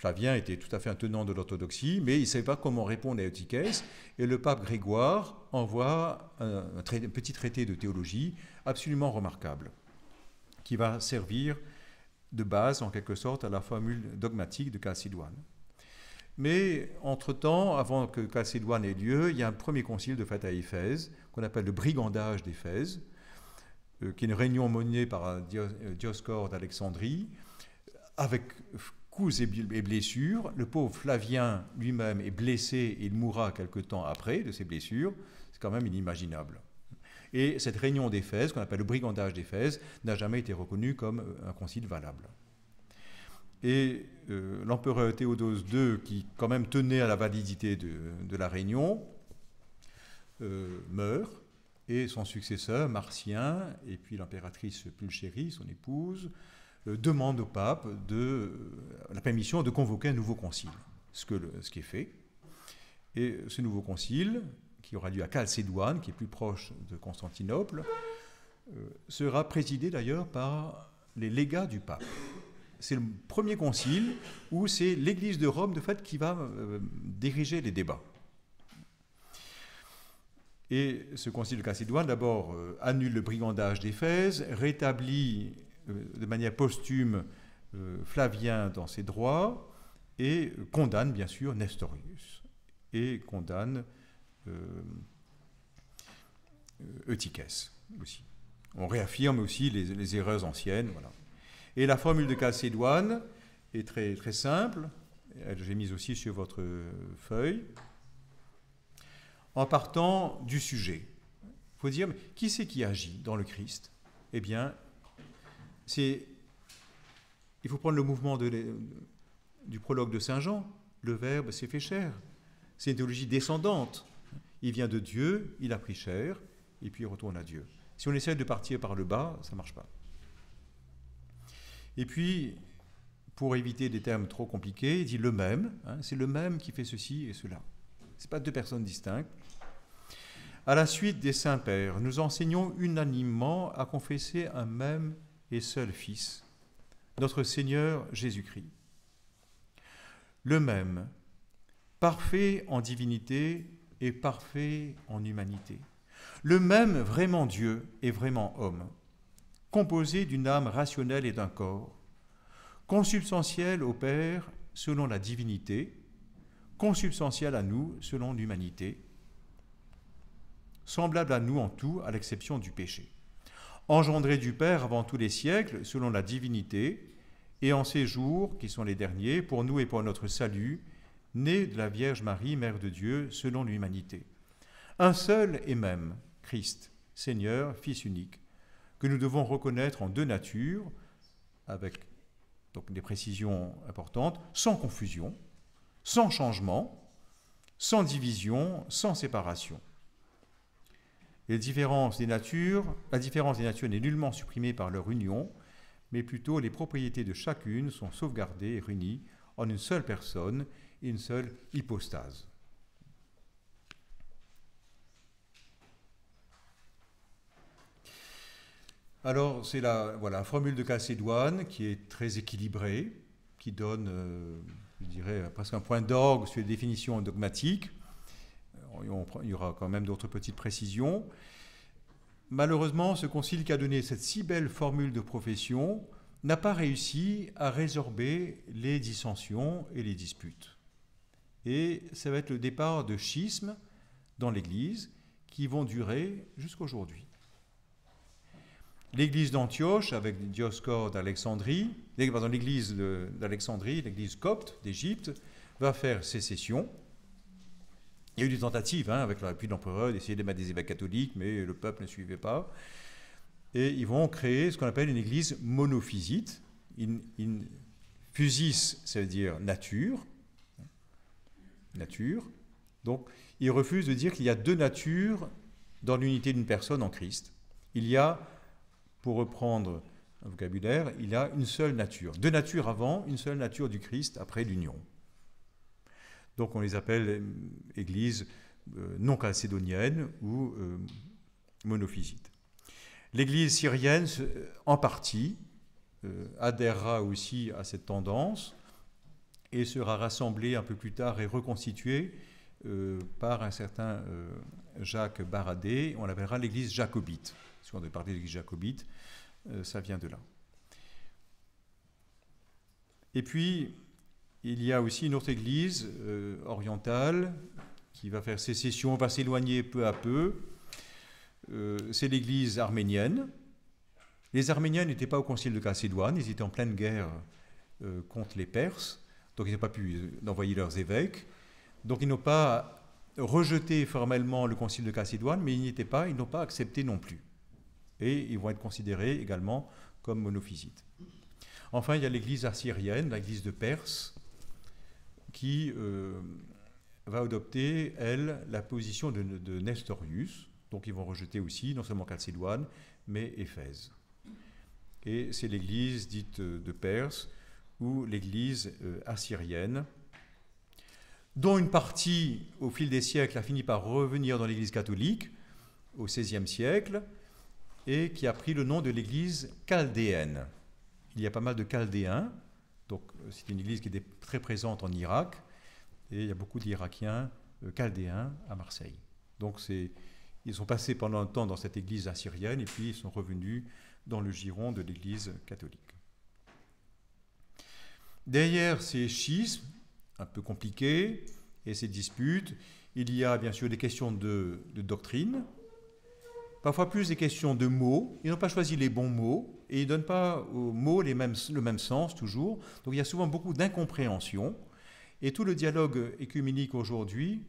[SPEAKER 1] Flavien était tout à fait un tenant de l'orthodoxie, mais il ne savait pas comment répondre à Eutychès, et le pape Grégoire envoie un petit traité de théologie absolument remarquable, qui va servir de base, en quelque sorte, à la formule dogmatique de Chalcédoine. Mais, entre-temps, avant que Chalcédoine ait lieu, il y a un premier concile de fait à Éphèse, qu'on appelle le brigandage d'Éphèse, qui est une réunion menée par Dioscore d'Alexandrie, avec coups et blessures. Le pauvre Flavien lui-même est blessé et il mourra quelque temps après de ses blessures. C'est quand même inimaginable. Et cette réunion d'Éphèse, qu'on appelle le brigandage d'Éphèse, n'a jamais été reconnue comme un concile valable. Et l'empereur Théodose II, qui quand même tenait à la validité de la réunion, meurt, et son successeur, Marcien, et puis l'impératrice Pulchérie, son épouse, demandent au pape la permission de convoquer un nouveau concile, ce qui est fait. Et ce nouveau concile, qui aura lieu à Chalcédoine, qui est plus proche de Constantinople, sera présidé d'ailleurs par les légats du pape. C'est le premier concile où c'est l'Église de Rome, de fait, qui va diriger les débats. Et ce concile de Chalcédoine, d'abord, annule le brigandage d'Éphèse, rétablit de manière posthume Flavien dans ses droits, et condamne, bien sûr, Nestorius, et condamne Eutychès aussi. On réaffirme aussi les erreurs anciennes, voilà. Et la formule de Chalcédoine est très, très simple, j'ai mise aussi sur votre feuille, en partant du sujet. Il faut dire, mais qui c'est qui agit dans le Christ? Eh bien, il faut prendre le mouvement du prologue de Saint Jean. Le Verbe s'est fait chair. C'est une théologie descendante. Il vient de Dieu, il a pris chair, et puis il retourne à Dieu. Si on essaie de partir par le bas, ça ne marche pas. Et puis, pour éviter des termes trop compliqués, il dit le même, c'est le même qui fait ceci et cela. Ce n'est pas deux personnes distinctes. À la suite des saints pères, nous enseignons unanimement à confesser un même et seul Fils, notre Seigneur Jésus-Christ. Le même, parfait en divinité et parfait en humanité. Le même vraiment Dieu et vraiment homme, composé d'une âme rationnelle et d'un corps, consubstantiel au Père selon la divinité, consubstantiel à nous selon l'humanité, semblable à nous en tout à l'exception du péché, engendré du Père avant tous les siècles selon la divinité, et en ces jours, qui sont les derniers, pour nous et pour notre salut, né de la Vierge Marie, Mère de Dieu, selon l'humanité. Un seul et même, Christ, Seigneur, Fils unique, que nous devons reconnaître en deux natures, avec donc des précisions importantes, sans confusion, sans changement, sans division, sans séparation. Et la différence des natures n'est nullement supprimée par leur union, mais plutôt les propriétés de chacune sont sauvegardées et réunies en une seule personne et une seule hypostase. Alors, c'est la formule de Chalcédoine qui est très équilibrée, qui donne, je dirais, presque un point d'orgue sur les définitions dogmatiques. Il y aura quand même d'autres petites précisions. Malheureusement, ce concile qui a donné cette si belle formule de profession n'a pas réussi à résorber les dissensions et les disputes. Et ça va être le départ de schismes dans l'Église qui vont durer jusqu'aujourd'hui. L'église d'Antioche, avec Dioscore d'Alexandrie, l'église d'Alexandrie, l'église copte d'Égypte, va faire sécession. Il y a eu des tentatives, avec l'appui de l'empereur, d'essayer de mettre des évêques catholiques, mais le peuple ne suivait pas. Et ils vont créer ce qu'on appelle une église monophysite. Physis, ça veut dire nature. Nature. Donc, ils refusent de dire qu'il y a deux natures dans l'unité d'une personne en Christ. Il y a, pour reprendre un vocabulaire, il y a une seule nature. Deux natures avant, une seule nature du Christ après l'union. Donc on les appelle églises non chalcédoniennes ou monophysites. L'église syrienne, en partie, adhérera aussi à cette tendance et sera rassemblée un peu plus tard et reconstituée par un certain Jacques Baradé. On l'appellera l'église jacobite. Si on devait parler de l'église jacobite, ça vient de là. Et puis, il y a aussi une autre église orientale qui va faire sécession, va s'éloigner peu à peu. C'est l'église arménienne. Les Arméniens n'étaient pas au concile de Chalcédoine, ils étaient en pleine guerre contre les Perses, donc ils n'ont pas pu envoyer leurs évêques. Donc ils n'ont pas rejeté formellement le concile de Chalcédoine, mais ils n'ont pas accepté non plus. Et ils vont être considérés également comme monophysites. Enfin, il y a l'église assyrienne, l'église de Perse, qui va adopter, elle, la position de Nestorius. Donc ils vont rejeter aussi, non seulement Chalcédoine, mais Éphèse. Et c'est l'église dite de Perse, ou l'église assyrienne, dont une partie, au fil des siècles, a fini par revenir dans l'église catholique, au XVIe siècle, et qui a pris le nom de l'église chaldéenne. Il y a pas mal de chaldéens, donc c'est une église qui était très présente en Irak, et il y a beaucoup d'Irakiens chaldéens à Marseille. Donc ils sont passés pendant un temps dans cette église assyrienne, et puis ils sont revenus dans le giron de l'église catholique. Derrière ces schismes, un peu compliqués, et ces disputes, il y a bien sûr des questions de doctrine, parfois plus des questions de mots. Ils n'ont pas choisi les bons mots, et ils ne donnent pas aux mots le même sens toujours. Donc il y a souvent beaucoup d'incompréhension, et tout le dialogue écuménique aujourd'hui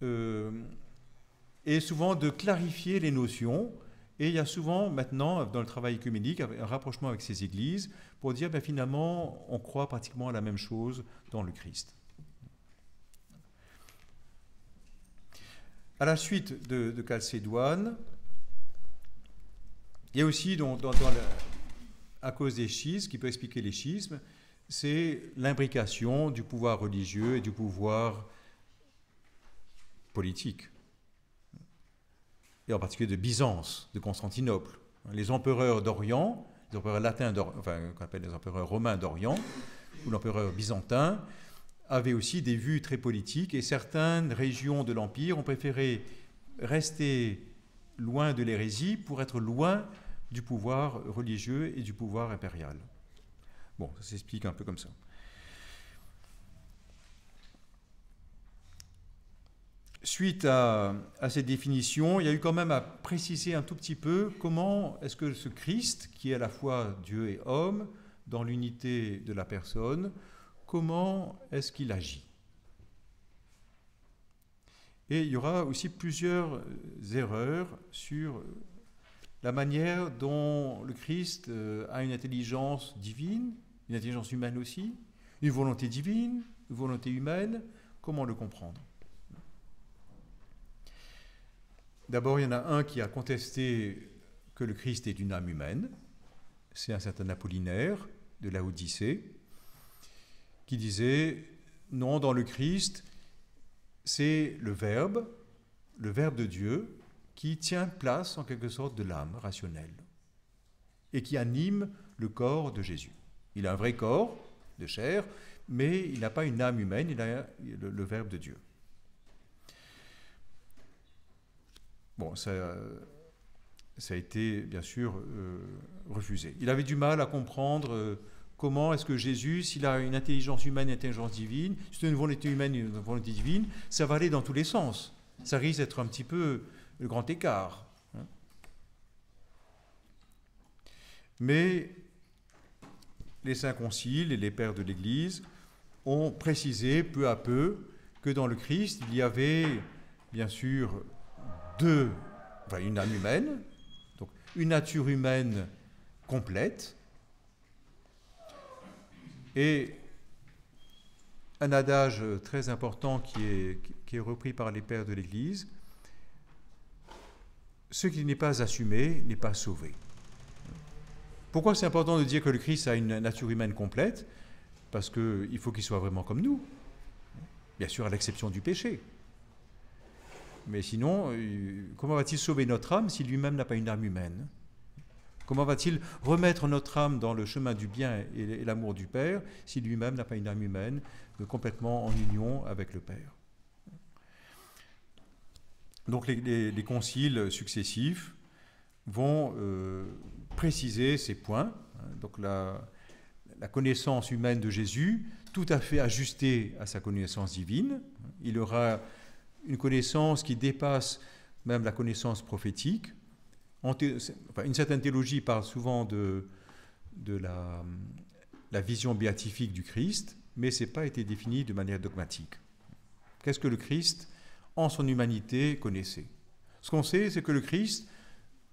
[SPEAKER 1] est souvent de clarifier les notions. Et il y a souvent maintenant, dans le travail œcuménique, un rapprochement avec ces églises pour dire, ben, finalement, on croit pratiquement à la même chose dans le Christ. À la suite de Chalcédoine, il y a aussi, à cause des schismes, qui peut expliquer les schismes, c'est l'imbrication du pouvoir religieux et du pouvoir politique, et en particulier de Byzance, de Constantinople. Les empereurs d'Orient, les empereurs latins, qu'on appelle les empereurs romains d'Orient, ou l'empereur byzantin, avaient aussi des vues très politiques, et certaines régions de l'Empire ont préféré rester loin de l'hérésie pour être loin du pouvoir religieux et du pouvoir impérial. Bon, ça s'explique un peu comme ça. Suite à cette définition, il y a eu quand même à préciser un tout petit peu comment est-ce que ce Christ, qui est à la fois Dieu et homme, dans l'unité de la personne, comment est-ce qu'il agit? Et il y aura aussi plusieurs erreurs sur la manière dont le Christ a une intelligence divine, une intelligence humaine aussi, une volonté divine, une volonté humaine, comment le comprendre? D'abord, il y en a un qui a contesté que le Christ est une âme humaine. C'est un certain Apollinaire de Laodicée qui disait « Non, dans le Christ, c'est le Verbe de Dieu, qui tient place en quelque sorte de l'âme rationnelle et qui anime le corps de Jésus. Il a un vrai corps de chair, mais il n'a pas une âme humaine, il a le Verbe de Dieu. » Bon, ça a été bien sûr refusé. Il avait du mal à comprendre comment est-ce que Jésus, s'il a une intelligence humaine et une intelligence divine, si c'est une volonté humaine et une volonté divine, ça va aller dans tous les sens. Ça risque d'être un petit peu le grand écart. Hein. Mais les saints conciles et les pères de l'Église ont précisé peu à peu que dans le Christ, il y avait bien sûr une âme humaine, donc une nature humaine complète, et un adage très important qui est repris par les pères de l'Église: ce qui n'est pas assumé n'est pas sauvé. Pourquoi c'est important de dire que le Christ a une nature humaine complète? Parce qu'il faut qu'il soit vraiment comme nous, bien sûr à l'exception du péché. Mais sinon, comment va-t-il sauver notre âme si lui-même n'a pas une âme humaine? Comment va-t-il remettre notre âme dans le chemin du bien et l'amour du Père si lui-même n'a pas une âme humaine complètement en union avec le Père? Donc les conciles successifs vont préciser ces points. Donc la connaissance humaine de Jésus, tout à fait ajustée à sa connaissance divine. Il aura une connaissance qui dépasse même la connaissance prophétique. Une certaine théologie parle souvent de la vision béatifique du Christ, mais ce n'est pas été défini de manière dogmatique. Qu'est-ce que le Christ, en son humanité, connaissait? Ce qu'on sait, c'est que le Christ,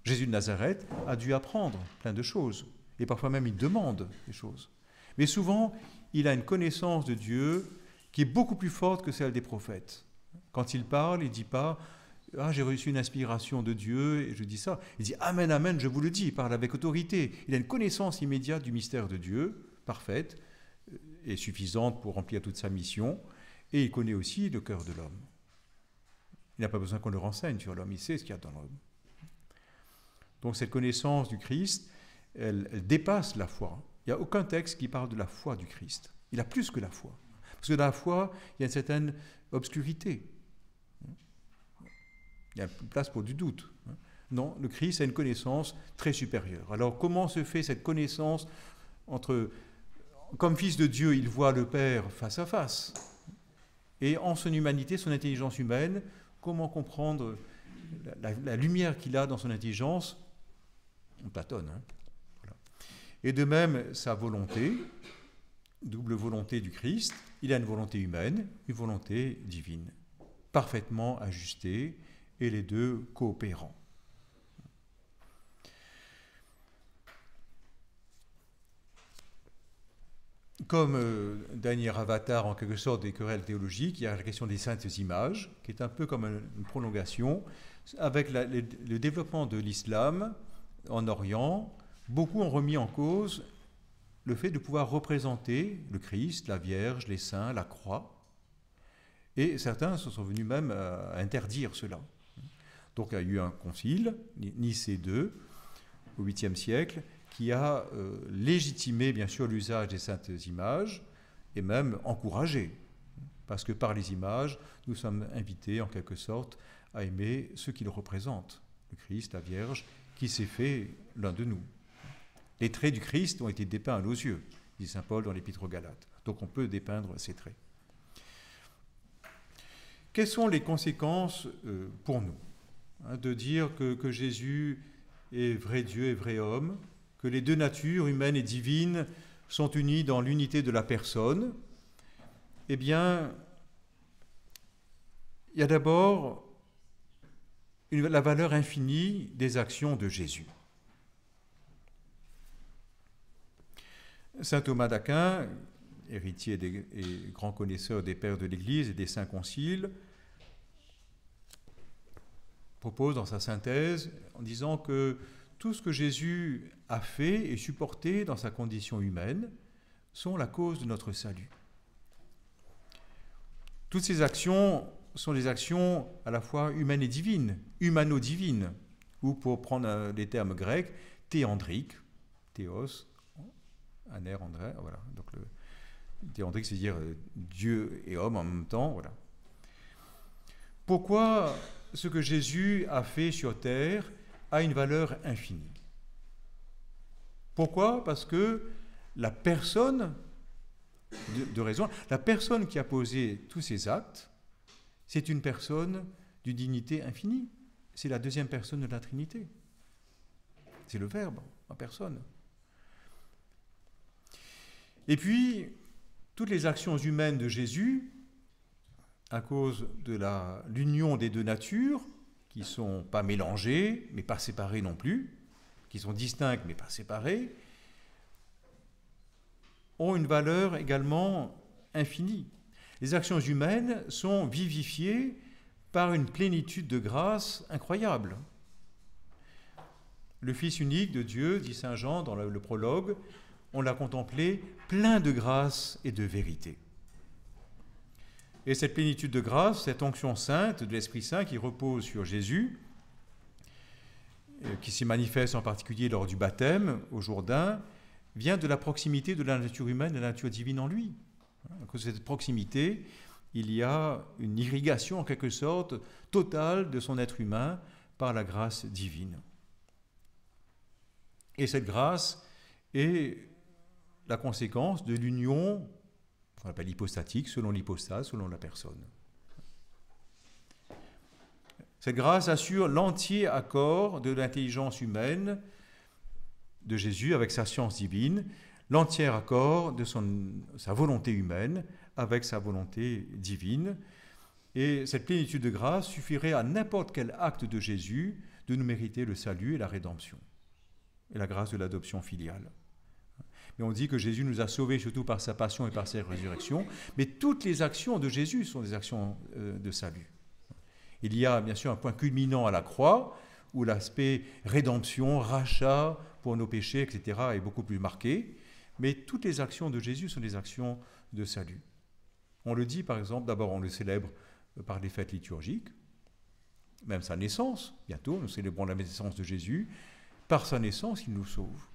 [SPEAKER 1] Jésus de Nazareth, a dû apprendre plein de choses, et parfois même il demande des choses. Mais souvent, il a une connaissance de Dieu qui est beaucoup plus forte que celle des prophètes. Quand il parle, il ne dit pas « Ah, j'ai reçu une inspiration de Dieu et je dis ça ». Il dit « Amen, amen, je vous le dis », il parle avec autorité. Il a une connaissance immédiate du mystère de Dieu, parfaite et suffisante pour remplir toute sa mission, et il connaît aussi le cœur de l'homme. Il n'a pas besoin qu'on le renseigne sur l'homme, il sait ce qu'il y a dans l'homme. Donc cette connaissance du Christ, elle dépasse la foi. Il n'y a aucun texte qui parle de la foi du Christ. Il a plus que la foi. Parce que dans la foi, il y a une certaine obscurité. Il y a place pour du doute. Non, le Christ a une connaissance très supérieure. Alors comment se fait cette connaissance entre... Comme fils de Dieu, il voit le Père face à face. Et en son humanité, son intelligence humaine, comment comprendre la lumière qu'il a dans son intelligence? On tâtonne. Voilà. Et de même, sa volonté, double volonté du Christ, il a une volonté humaine, une volonté divine, parfaitement ajustée, et les deux coopérants. Comme dernier avatar, en quelque sorte, des querelles théologiques, il y a la question des saintes images, qui est un peu comme une prolongation. Avec le développement de l'islam en Orient, beaucoup ont remis en cause le fait de pouvoir représenter le Christ, la Vierge, les saints, la croix. Et certains se sont venus même à interdire cela. Donc il y a eu un concile, Nicée II, au 8e siècle, qui a légitimé bien sûr l'usage des saintes images et même encouragé. Parce que par les images, nous sommes invités en quelque sorte à aimer ceux qui le représentent, le Christ, la Vierge, qui s'est fait l'un de nous. Les traits du Christ ont été dépeints à nos yeux, dit saint Paul dans l'Épître aux Galates. Donc on peut dépeindre ces traits. Quelles sont les conséquences pour nous de dire que Jésus est vrai Dieu et vrai homme, que les deux natures, humaine et divine, sont unies dans l'unité de la personne? Eh bien, il y a d'abord la valeur infinie des actions de Jésus. Saint Thomas d'Aquin, héritier et grand connaisseur des pères de l'Église et des saints conciles, propose dans sa synthèse en disant que tout ce que Jésus a fait et supporté dans sa condition humaine sont la cause de notre salut. Toutes ces actions sont des actions à la fois humaines et divines, humano-divines, ou pour prendre les termes grecs, théandriques, théos, aner, andré, voilà. Donc le théandrique, c'est-à-dire Dieu et homme en même temps, voilà. Pourquoi ce que Jésus a fait sur terre a une valeur infinie? Pourquoi? Parce que la personne de raison, la personne qui a posé tous ces actes, c'est une personne d'une dignité infinie. C'est la deuxième personne de la Trinité. C'est le Verbe en personne. Et puis, toutes les actions humaines de Jésus, à cause de l'union des deux natures, qui ne sont pas mélangées, mais pas séparées non plus, qui sont distinctes, mais pas séparées, ont une valeur également infinie. Les actions humaines sont vivifiées par une plénitude de grâce incroyable. Le Fils unique de Dieu, dit saint Jean dans le prologue, on l'a contemplé plein de grâce et de vérité. Et cette plénitude de grâce, cette onction sainte de l'Esprit Saint qui repose sur Jésus, qui s'y manifeste en particulier lors du baptême au Jourdain, vient de la proximité de la nature humaine et de la nature divine en lui. À cause de cette proximité, il y a une irrigation en quelque sorte totale de son être humain par la grâce divine. Et cette grâce est la conséquence de l'union qu'on appelle hypostatique, selon l'hypostase, selon la personne. Cette grâce assure l'entier accord de l'intelligence humaine de Jésus avec sa science divine, l'entier accord de sa volonté humaine avec sa volonté divine. Et cette plénitude de grâce suffirait à n'importe quel acte de Jésus de nous mériter le salut et la rédemption, et la grâce de l'adoption filiale. Mais on dit que Jésus nous a sauvés surtout par sa passion et par sa résurrection, mais toutes les actions de Jésus sont des actions de salut. Il y a bien sûr un point culminant à la croix, où l'aspect rédemption, rachat pour nos péchés, etc. est beaucoup plus marqué, mais toutes les actions de Jésus sont des actions de salut. On le dit par exemple, d'abord on le célèbre par les fêtes liturgiques, même sa naissance, bientôt nous célébrons la naissance de Jésus, par sa naissance il nous sauve.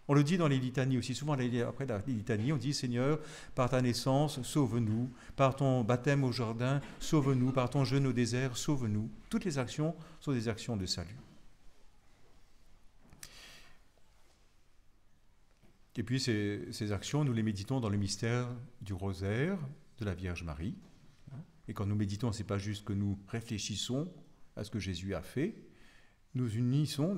[SPEAKER 1] On le dit dans les litanies aussi, souvent après la litanie, on dit « Seigneur, par ta naissance, sauve-nous, par ton baptême au Jourdain, sauve-nous, par ton jeûne au désert, sauve-nous ». Toutes les actions sont des actions de salut. Et puis ces actions, nous les méditons dans le mystère du rosaire de la Vierge Marie. Et quand nous méditons, ce n'est pas juste que nous réfléchissons à ce que Jésus a fait, nous unissons,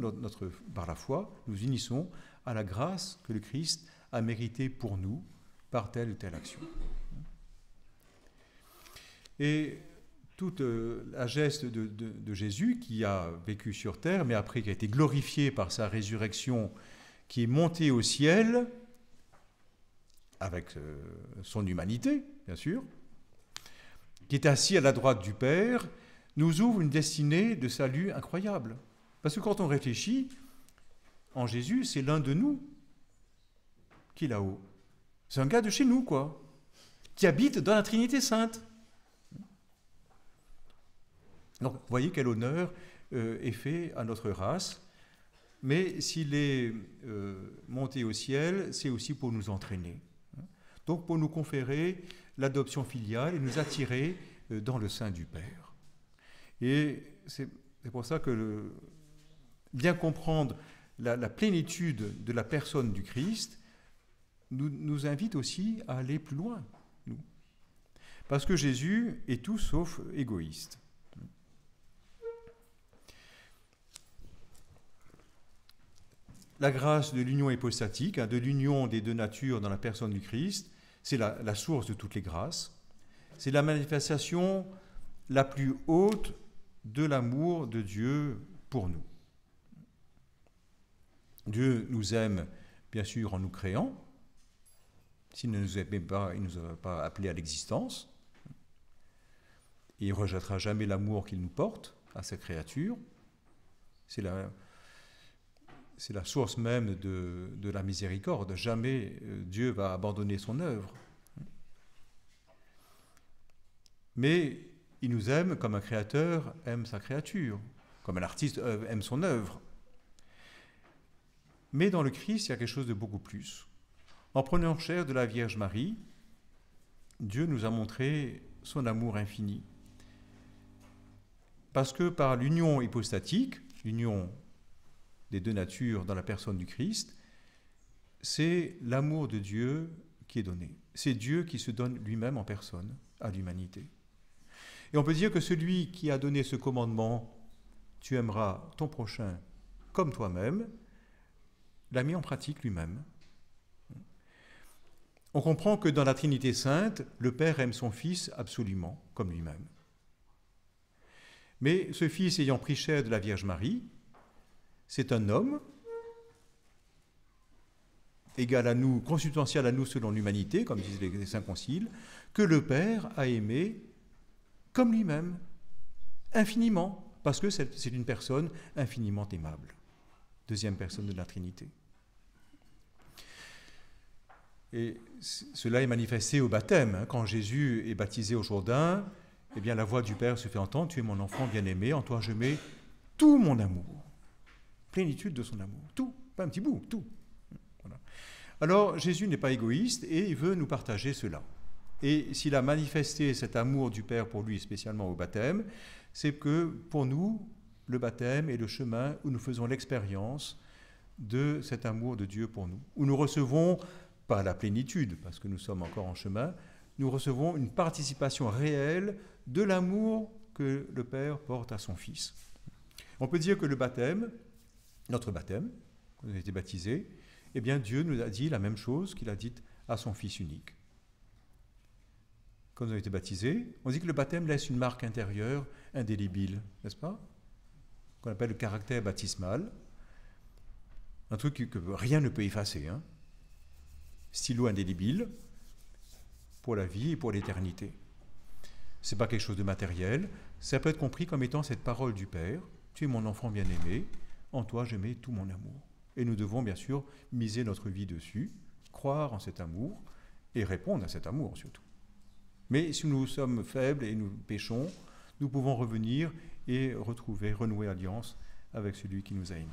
[SPEAKER 1] par la foi, nous unissons à la grâce que le Christ a méritée pour nous par telle ou telle action. Et toute la geste de Jésus qui a vécu sur terre, mais après qui a été glorifié par sa résurrection, qui est monté au ciel, avec son humanité, bien sûr, qui est assis à la droite du Père, nous ouvre une destinée de salut incroyable. Parce que quand on réfléchit, en Jésus, c'est l'un de nous qui est là-haut. C'est un gars de chez nous, quoi, qui habite dans la Trinité Sainte. Donc, vous voyez quel honneur est fait à notre race. Mais s'il est monté au ciel, c'est aussi pour nous entraîner. Donc, pour nous conférer l'adoption filiale et nous attirer dans le sein du Père. Et c'est pour ça que bien comprendre la plénitude de la personne du Christ nous invite aussi à aller plus loin, nous. Parce que Jésus est tout sauf égoïste. La grâce de l'union hypostatique, de l'union des deux natures dans la personne du Christ, c'est la source de toutes les grâces. C'est la manifestation la plus haute de l'amour de Dieu pour nous. Dieu nous aime, bien sûr, en nous créant. S'il ne nous aimait pas, il ne nous aurait pas appelés à l'existence. Et il ne rejettera jamais l'amour qu'il nous porte à sa créature. C'est la source même de la miséricorde. Jamais Dieu va abandonner son œuvre. Mais il nous aime comme un créateur aime sa créature, comme un artiste aime son œuvre. Mais dans le Christ, il y a quelque chose de beaucoup plus. En prenant chair de la Vierge Marie, Dieu nous a montré son amour infini. Parce que par l'union hypostatique, l'union des deux natures dans la personne du Christ, c'est l'amour de Dieu qui est donné. C'est Dieu qui se donne lui-même en personne à l'humanité. Et on peut dire que celui qui a donné ce commandement, tu aimeras ton prochain comme toi-même, l'a mis en pratique lui-même. On comprend que dans la Trinité Sainte, le Père aime son Fils absolument comme lui-même. Mais ce Fils ayant pris chair de la Vierge Marie, c'est un homme, égal à nous, consubstantiel à nous selon l'humanité, comme disent les saints conciles, que le Père a aimé comme lui-même, infiniment, parce que c'est une personne infiniment aimable. Deuxième personne de la Trinité. Et cela est manifesté au baptême. Quand Jésus est baptisé au Jourdain, eh bien la voix du Père se fait entendre, tu es mon enfant bien-aimé, en toi je mets tout mon amour. plénitude de son amour. Tout, pas un petit bout, tout. Voilà. Alors Jésus n'est pas égoïste et il veut nous partager cela. Et s'il a manifesté cet amour du Père pour lui, spécialement au baptême, c'est que pour nous, le baptême est le chemin où nous faisons l'expérience de cet amour de Dieu pour nous, où nous recevons, pas la plénitude, parce que nous sommes encore en chemin, nous recevons une participation réelle de l'amour que le Père porte à son Fils. On peut dire que le baptême, notre baptême, quand on a été baptisé, eh bien Dieu nous a dit la même chose qu'il a dite à son Fils unique. Quand on a été baptisé, on dit que le baptême laisse une marque intérieure indélébile, n'est-ce pas? Qu'on appelle le caractère baptismal. Un truc que rien ne peut effacer. Hein? Stylo indélébile pour la vie et pour l'éternité. Ce n'est pas quelque chose de matériel. Ça peut être compris comme étant cette parole du Père. Tu es mon enfant bien-aimé, en toi je mets tout mon amour. Et nous devons bien sûr miser notre vie dessus, croire en cet amour et répondre à cet amour surtout. Mais si nous sommes faibles et nous péchons, nous pouvons revenir et renouer alliance avec celui qui nous a aimés.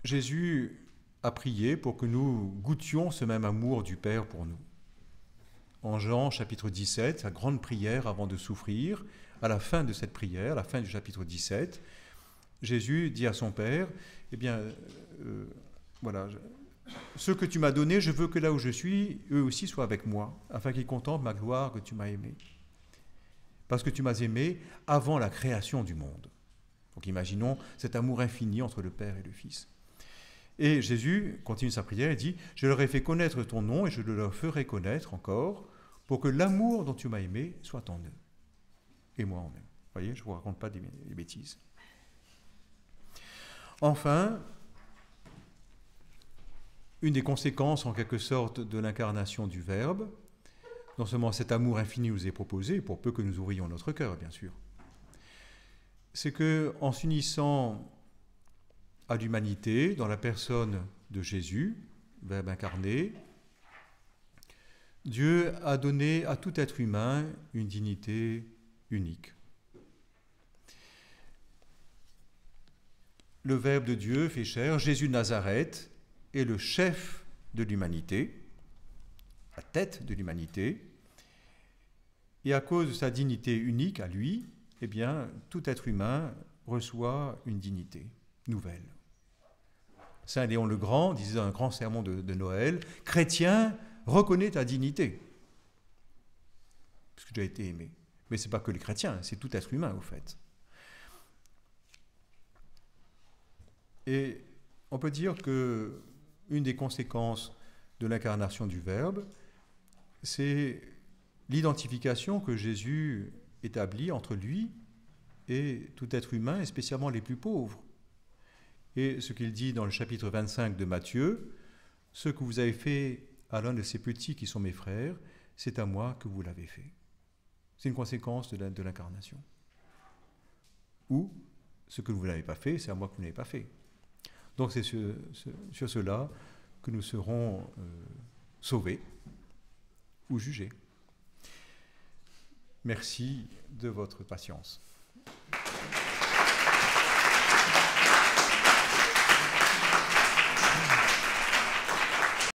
[SPEAKER 1] Jésus a prié pour que nous goûtions ce même amour du Père pour nous. En Jean chapitre 17, sa grande prière avant de souffrir, à la fin de cette prière, à la fin du chapitre 17, Jésus dit à son Père, eh bien, voilà, ce que tu m'as donné, je veux que là où je suis, eux aussi soient avec moi, afin qu'ils contemplent ma gloire que tu m'as aimée. Parce que tu m'as aimé avant la création du monde. Donc imaginons cet amour infini entre le Père et le Fils. Et Jésus continue sa prière et dit, je leur ai fait connaître ton nom et je le leur ferai connaître encore pour que l'amour dont tu m'as aimé soit en eux. Et moi en eux. Vous voyez, je ne vous raconte pas des bêtises. Enfin, une des conséquences en quelque sorte de l'incarnation du Verbe, non seulement cet amour infini nous est proposé, pour peu que nous ouvrions notre cœur, bien sûr, c'est qu'en s'unissant à l'humanité, dans la personne de Jésus, Verbe incarné, Dieu a donné à tout être humain une dignité unique. Le Verbe de Dieu fait chair, Jésus de Nazareth, est le chef de l'humanité, la tête de l'humanité, et à cause de sa dignité unique à lui, eh bien, tout être humain reçoit une dignité nouvelle. Saint Léon le Grand disait dans un grand sermon de Noël, « Chrétien, reconnais ta dignité, parce que tu as été aimé. » Mais ce n'est pas que les chrétiens, c'est tout être humain, au fait. Et on peut dire que une des conséquences de l'incarnation du Verbe, c'est l'identification que Jésus établit entre lui et tout être humain, et spécialement les plus pauvres. Et ce qu'il dit dans le chapitre 25 de Matthieu, « Ce que vous avez fait à l'un de ces petits qui sont mes frères, c'est à moi que vous l'avez fait. » C'est une conséquence de l'incarnation. Ou, ce que vous n'avez pas fait, c'est à moi que vous n'avez pas fait. Donc c'est sur cela que nous serons sauvés ou jugés. Merci de votre patience.